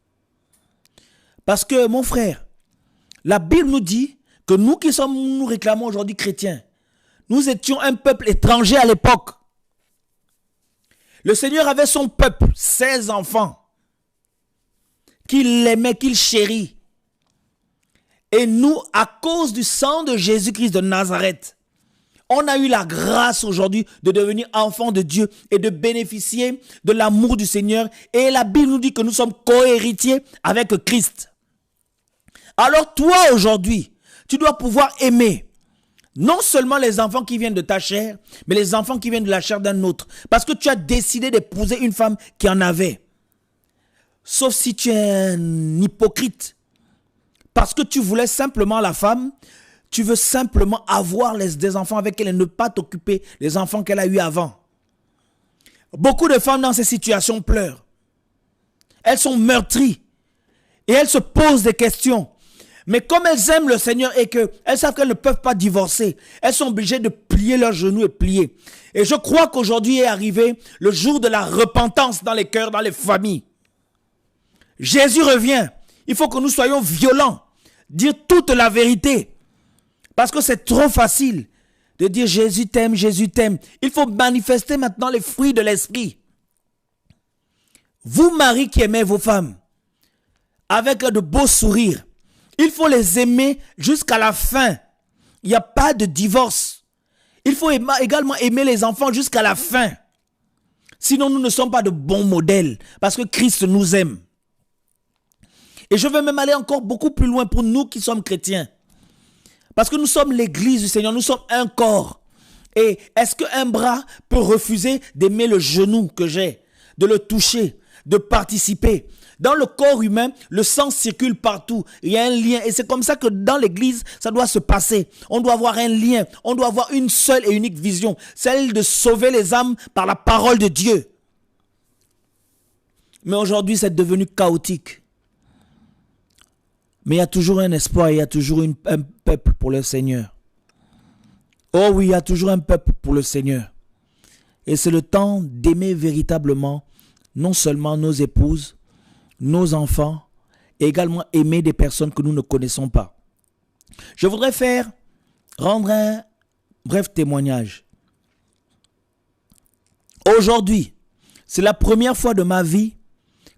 Parce que, mon frère, la Bible nous dit que nous réclamons aujourd'hui chrétiens, nous étions un peuple étranger à l'époque. Le Seigneur avait son peuple, ses enfants, qu'il aimait, qu'il chérit. Et nous, à cause du sang de Jésus-Christ de Nazareth, on a eu la grâce aujourd'hui de devenir enfants de Dieu et de bénéficier de l'amour du Seigneur. Et la Bible nous dit que nous sommes co-héritiers avec Christ. Alors toi aujourd'hui, tu dois pouvoir aimer non seulement les enfants qui viennent de ta chair, mais les enfants qui viennent de la chair d'un autre. Parce que tu as décidé d'épouser une femme qui en avait. Sauf si tu es un hypocrite. Parce que tu voulais simplement la femme, tu veux simplement avoir des enfants avec elle et ne pas t'occuper des enfants qu'elle a eu avant. Beaucoup de femmes dans ces situations pleurent. Elles sont meurtries. Et elles se posent des questions. Mais comme elles aiment le Seigneur et qu'elles savent qu'elles ne peuvent pas divorcer, elles sont obligées de plier leurs genoux et plier. Et je crois qu'aujourd'hui est arrivé le jour de la repentance dans les cœurs, dans les familles. Jésus revient. Il faut que nous soyons violents. Dire toute la vérité. Parce que c'est trop facile de dire Jésus t'aime, Jésus t'aime. Il faut manifester maintenant les fruits de l'esprit. Vous, maris qui aimez vos femmes, avec de beaux sourires, il faut les aimer jusqu'à la fin. Il n'y a pas de divorce. Il faut également aimer les enfants jusqu'à la fin. Sinon, nous ne sommes pas de bons modèles. Parce que Christ nous aime. Et je veux même aller encore beaucoup plus loin pour nous qui sommes chrétiens. Parce que nous sommes l'église du Seigneur. Nous sommes un corps. Et est-ce qu'un bras peut refuser d'aimer le genou que j'ai, de le toucher, de participer? Dans le corps humain, le sang circule partout. Il y a un lien. Et c'est comme ça que dans l'église, ça doit se passer. On doit avoir un lien. On doit avoir une seule et unique vision. Celle de sauver les âmes par la parole de Dieu. Mais aujourd'hui, c'est devenu chaotique. Mais il y a toujours un espoir. Il y a toujours un peuple pour le Seigneur. Oh oui, il y a toujours un peuple pour le Seigneur. Et c'est le temps d'aimer véritablement non seulement nos épouses, nos enfants, et également aimer des personnes que nous ne connaissons pas. Je voudrais rendre un bref témoignage. Aujourd'hui, c'est la première fois de ma vie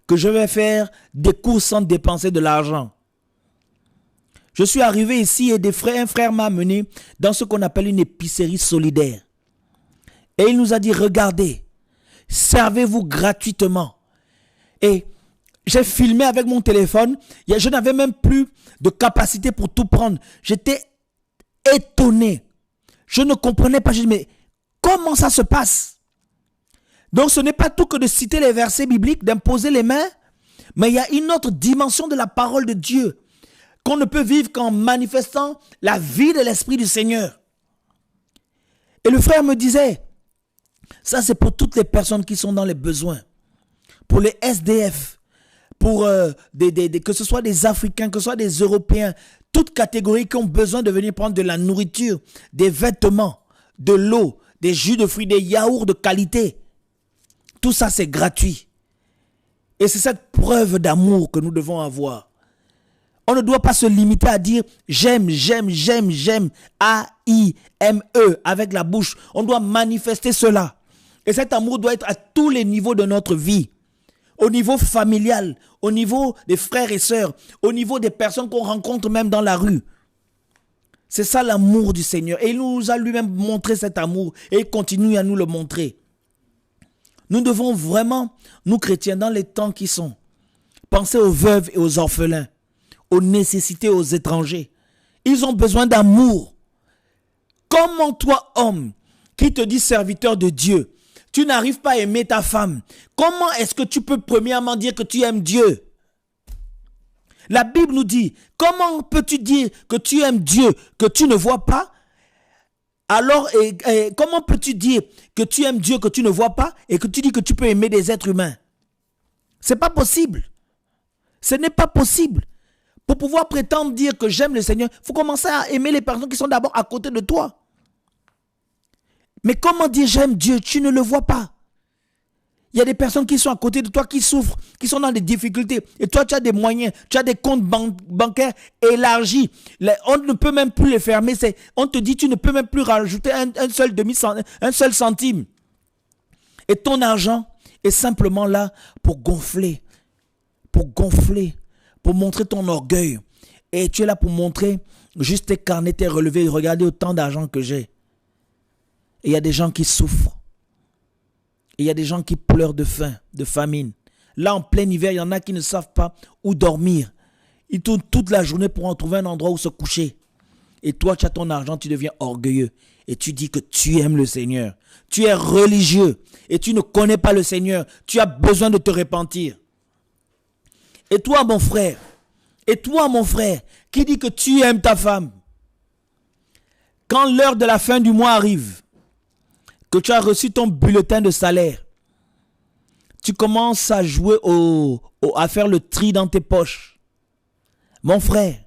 que je vais faire des courses sans dépenser de l'argent. Je suis arrivé ici et un frère m'a amené dans ce qu'on appelle une épicerie solidaire. Et il nous a dit, regardez, servez-vous gratuitement. Et j'ai filmé avec mon téléphone. Je n'avais même plus de capacité pour tout prendre. J'étais étonné. Je ne comprenais pas. Je dis, mais comment ça se passe? Donc ce n'est pas tout que de citer les versets bibliques, d'imposer les mains. Mais il y a une autre dimension de la parole de Dieu qu'on ne peut vivre qu'en manifestant la vie de l'Esprit du Seigneur. Et le frère me disait, ça c'est pour toutes les personnes qui sont dans les besoins. Pour les SDF. Pour que ce soit des Africains, que ce soit des Européens, toutes catégories qui ont besoin de venir prendre de la nourriture, des vêtements, de l'eau, des jus de fruits, des yaourts de qualité. Tout ça, c'est gratuit. Et c'est cette preuve d'amour que nous devons avoir. On ne doit pas se limiter à dire j'aime, j'aime, j'aime, j'aime, A-I-M-E avec la bouche. On doit manifester cela. Et cet amour doit être à tous les niveaux de notre vie. Au niveau familial, au niveau des frères et sœurs, au niveau des personnes qu'on rencontre même dans la rue. C'est ça l'amour du Seigneur. Et il nous a lui-même montré cet amour et il continue à nous le montrer. Nous devons vraiment, nous chrétiens, dans les temps qui sont, penser aux veuves et aux orphelins, aux nécessités, aux étrangers. Ils ont besoin d'amour. Comment toi, homme, qui te dis serviteur de Dieu, tu n'arrives pas à aimer ta femme, comment est-ce que tu peux premièrement dire que tu aimes Dieu? La Bible nous dit, comment peux-tu dire que tu aimes Dieu que tu ne vois pas? Alors, comment peux-tu dire que tu aimes Dieu que tu ne vois pas et que tu dis que tu peux aimer des êtres humains? C'est pas possible. Ce n'est pas possible. Pour pouvoir prétendre dire que j'aime le Seigneur, il faut commencer à aimer les personnes qui sont d'abord à côté de toi. Mais comment dire j'aime Dieu? Tu ne le vois pas. Il y a des personnes qui sont à côté de toi, qui souffrent, qui sont dans des difficultés. Et toi, tu as des moyens, tu as des comptes bancaires élargis. On ne peut même plus les fermer. On te dit, tu ne peux même plus rajouter un seul centime. Et ton argent est simplement là pour gonfler, pour montrer ton orgueil. Et tu es là pour montrer juste tes carnets, tes relevés. Regardez autant d'argent que j'ai. Et il y a des gens qui souffrent. Et il y a des gens qui pleurent de faim, de famine. Là, en plein hiver, il y en a qui ne savent pas où dormir. Ils tournent toute la journée pour en trouver un endroit où se coucher. Et toi, tu as ton argent, tu deviens orgueilleux. Et tu dis que tu aimes le Seigneur. Tu es religieux et tu ne connais pas le Seigneur. Tu as besoin de te repentir. Et toi, mon frère, qui dit que tu aimes ta femme, quand l'heure de la fin du mois arrive, que tu as reçu ton bulletin de salaire, tu commences à jouer à faire le tri dans tes poches. Mon frère,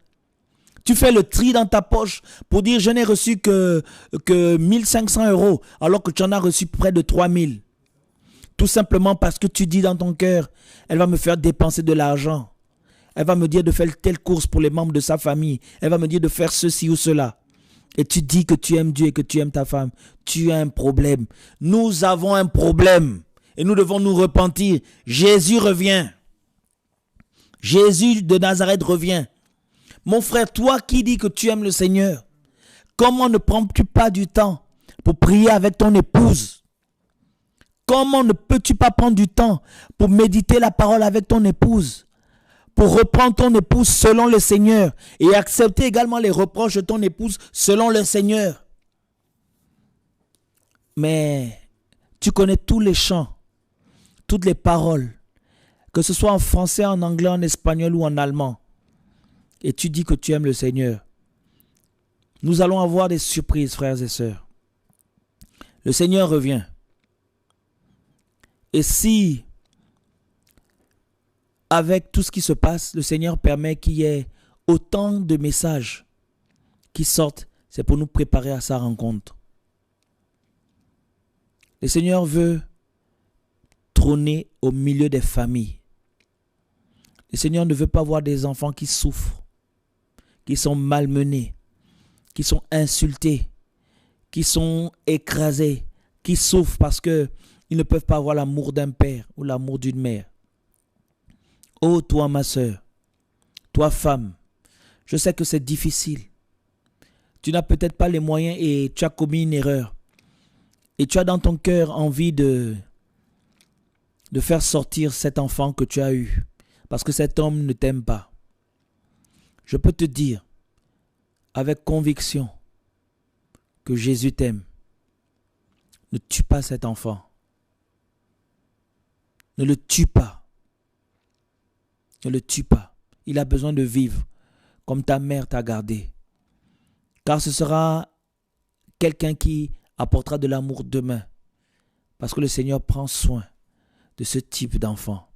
tu fais le tri dans ta poche pour dire je n'ai reçu que 1500 € alors que tu en as reçu près de 3000. Tout simplement parce que tu dis dans ton cœur, elle va me faire dépenser de l'argent. Elle va me dire de faire telle course pour les membres de sa famille. Elle va me dire de faire ceci ou cela. Et tu dis que tu aimes Dieu et que tu aimes ta femme. Tu as un problème. Nous avons un problème. Et nous devons nous repentir. Jésus revient. Jésus de Nazareth revient. Mon frère, toi qui dis que tu aimes le Seigneur, comment ne prends-tu pas du temps pour prier avec ton épouse? Comment ne peux-tu pas prendre du temps pour méditer la parole avec ton épouse? Pour reprendre ton épouse selon le Seigneur et accepter également les reproches de ton épouse selon le Seigneur. Mais tu connais tous les chants, toutes les paroles, que ce soit en français, en anglais, en espagnol ou en allemand. Et tu dis que tu aimes le Seigneur. Nous allons avoir des surprises, frères et sœurs. Le Seigneur revient. Et si, avec tout ce qui se passe, le Seigneur permet qu'il y ait autant de messages qui sortent, c'est pour nous préparer à sa rencontre. Le Seigneur veut trôner au milieu des familles. Le Seigneur ne veut pas voir des enfants qui souffrent, qui sont malmenés, qui sont insultés, qui sont écrasés, qui souffrent parce qu'ils ne peuvent pas avoir l'amour d'un père ou l'amour d'une mère. Oh, toi, ma sœur, toi, femme, je sais que c'est difficile. Tu n'as peut-être pas les moyens et tu as commis une erreur. Et tu as dans ton cœur envie de faire sortir cet enfant que tu as eu. Parce que cet homme ne t'aime pas. Je peux te dire avec conviction que Jésus t'aime. Ne tue pas cet enfant. Ne le tue pas. Ne le tue pas. Il a besoin de vivre comme ta mère t'a gardé. Car ce sera quelqu'un qui apportera de l'amour demain. Parce que le Seigneur prend soin de ce type d'enfant.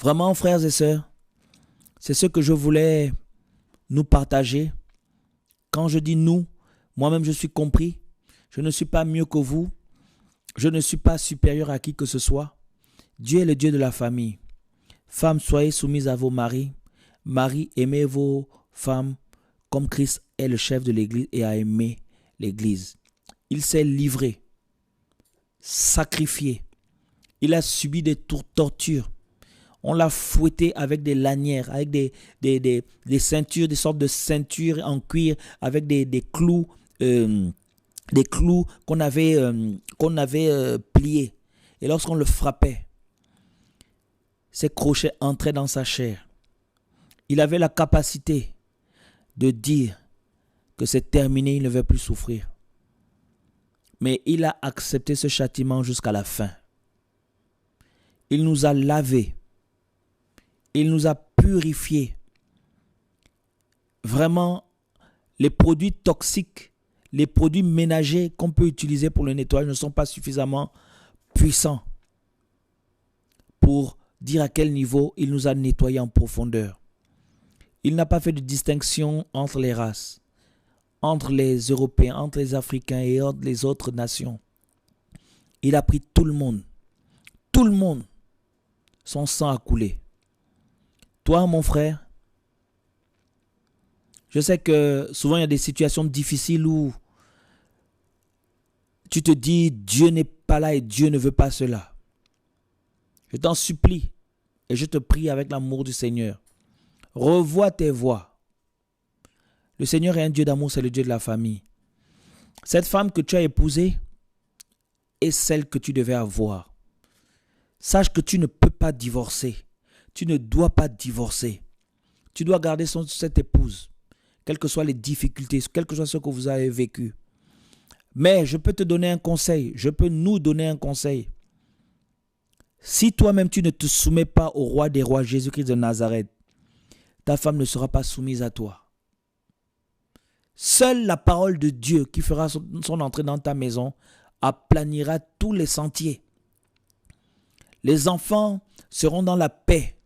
Vraiment, frères et sœurs, c'est ce que je voulais nous partager. Quand je dis nous, moi-même je suis compris. Je ne suis pas mieux que vous. Je ne suis pas supérieur à qui que ce soit. Dieu est le Dieu de la famille. Femmes, soyez soumises à vos maris. Maris, aimez vos femmes comme Christ est le chef de l'Église et a aimé l'Église. Il s'est livré, sacrifié. Il a subi des tortures. On l'a fouetté avec des lanières, avec des ceintures, des sortes de ceintures en cuir, avec des clous qu'on avait pliés. Et lorsqu'on le frappait, ces crochets entraient dans sa chair. Il avait la capacité de dire que c'est terminé, il ne veut plus souffrir. Mais il a accepté ce châtiment jusqu'à la fin. Il nous a lavés. Il nous a purifiés. Vraiment, les produits toxiques, les produits ménagers qu'on peut utiliser pour le nettoyage ne sont pas suffisamment puissants pour dire à quel niveau il nous a nettoyés en profondeur. Il n'a pas fait de distinction entre les races, entre les Européens, entre les Africains et entre les autres nations. Il a pris tout le monde. Tout le monde. Son sang a coulé. Toi, mon frère, je sais que souvent il y a des situations difficiles où tu te dis Dieu n'est pas là et Dieu ne veut pas cela. Je t'en supplie et je te prie avec l'amour du Seigneur. Revois tes voies. Le Seigneur est un Dieu d'amour, c'est le Dieu de la famille. Cette femme que tu as épousée est celle que tu devais avoir. Sache que tu ne peux pas divorcer. Tu ne dois pas divorcer. Tu dois garder cette épouse, quelles que soient les difficultés, quel que soit ce que vous avez vécu. Mais je peux te donner un conseil, je peux nous donner un conseil. Si toi-même tu ne te soumets pas au roi des rois, Jésus-Christ de Nazareth, ta femme ne sera pas soumise à toi. Seule la parole de Dieu qui fera son entrée dans ta maison aplanira tous les sentiers. Les enfants seront dans la paix.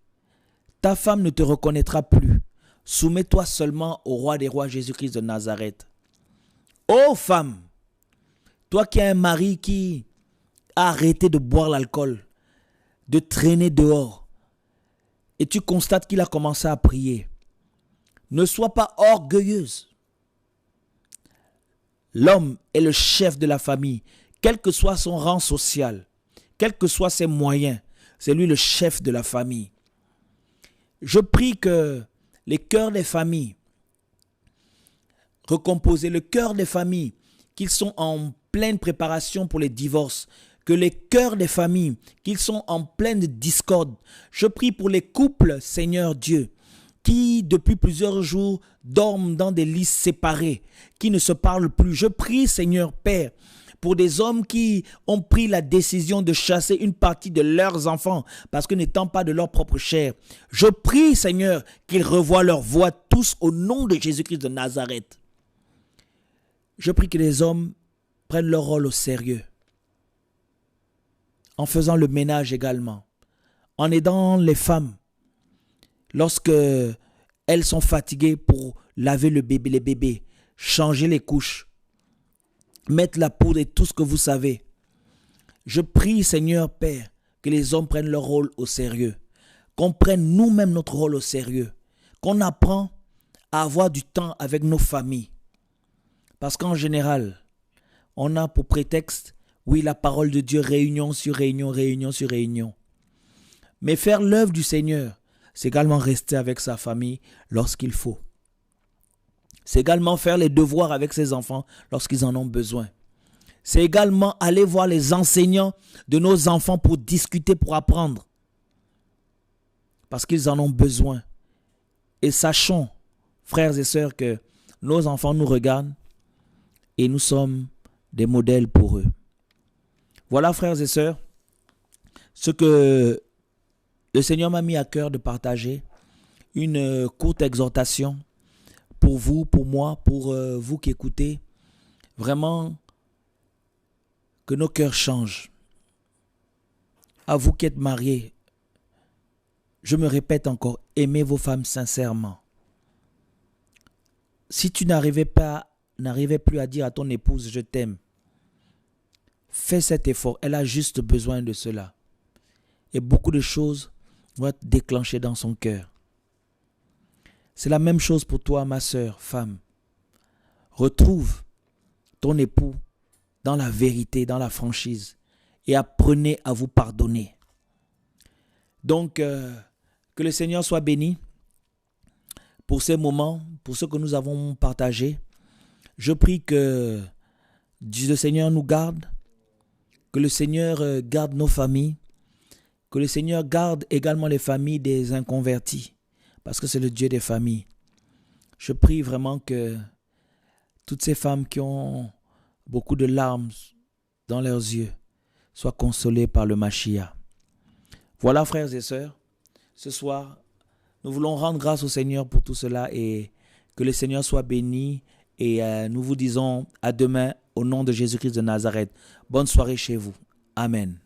Ta femme ne te reconnaîtra plus. Soumets-toi seulement au roi des rois, Jésus-Christ de Nazareth. Ô femme, toi qui as un mari qui a arrêté de boire l'alcool, de traîner dehors, et tu constates qu'il a commencé à prier, ne sois pas orgueilleuse. L'homme est le chef de la famille, quel que soit son rang social, quels que soient ses moyens, c'est lui le chef de la famille. Je prie que les cœurs des familles recomposés, le cœur des familles qu'ils sont en pleine préparation pour les divorces, que les cœurs des familles qu'ils sont en pleine discorde. Je prie pour les couples, Seigneur Dieu, qui depuis plusieurs jours dorment dans des lits séparés, qui ne se parlent plus. Je prie, Seigneur Père, pour des hommes qui ont pris la décision de chasser une partie de leurs enfants parce que n'étant pas de leur propre chair. Je prie, Seigneur, qu'ils revoient leur voie tous au nom de Jésus-Christ de Nazareth. Je prie que les hommes prennent leur rôle au sérieux, en faisant le ménage également, en aidant les femmes lorsque elles sont fatiguées pour laver les bébés, changer les couches, mettre la poudre et tout ce que vous savez. Je prie, Seigneur Père, que les hommes prennent leur rôle au sérieux, qu'on prenne nous-mêmes notre rôle au sérieux, qu'on apprend à avoir du temps avec nos familles. Parce qu'en général, on a pour prétexte, oui, la parole de Dieu, réunion sur réunion, réunion sur réunion. Mais faire l'œuvre du Seigneur, c'est également rester avec sa famille lorsqu'il faut. C'est également faire les devoirs avec ses enfants lorsqu'ils en ont besoin. C'est également aller voir les enseignants de nos enfants pour discuter, pour apprendre. Parce qu'ils en ont besoin. Et sachons, frères et sœurs, que nos enfants nous regardent et nous sommes des modèles pour eux. Voilà, frères et sœurs, ce que le Seigneur m'a mis à cœur de partager. Une courte exhortation pour vous, pour moi, pour vous qui écoutez. Vraiment, que nos cœurs changent. À vous qui êtes mariés, je me répète encore, aimez vos femmes sincèrement. Si tu n'arrivais plus à dire à ton épouse, je t'aime, fais cet effort. Elle a juste besoin de cela. Et beaucoup de choses vont être déclenchées dans son cœur. C'est la même chose pour toi, ma sœur, femme. Retrouve ton époux dans la vérité, dans la franchise, et apprenez à vous pardonner. Donc, que le Seigneur soit béni pour ces moments, pour ce que nous avons partagé. Je prie que le Seigneur nous garde, que le Seigneur garde nos familles, que le Seigneur garde également les familles des inconvertis, parce que c'est le Dieu des familles. Je prie vraiment que toutes ces femmes qui ont beaucoup de larmes dans leurs yeux soient consolés par le Mashiach. Voilà, frères et sœurs, ce soir, nous voulons rendre grâce au Seigneur pour tout cela et que le Seigneur soit béni. Et nous vous disons à demain au nom de Jésus-Christ de Nazareth. Bonne soirée chez vous. Amen.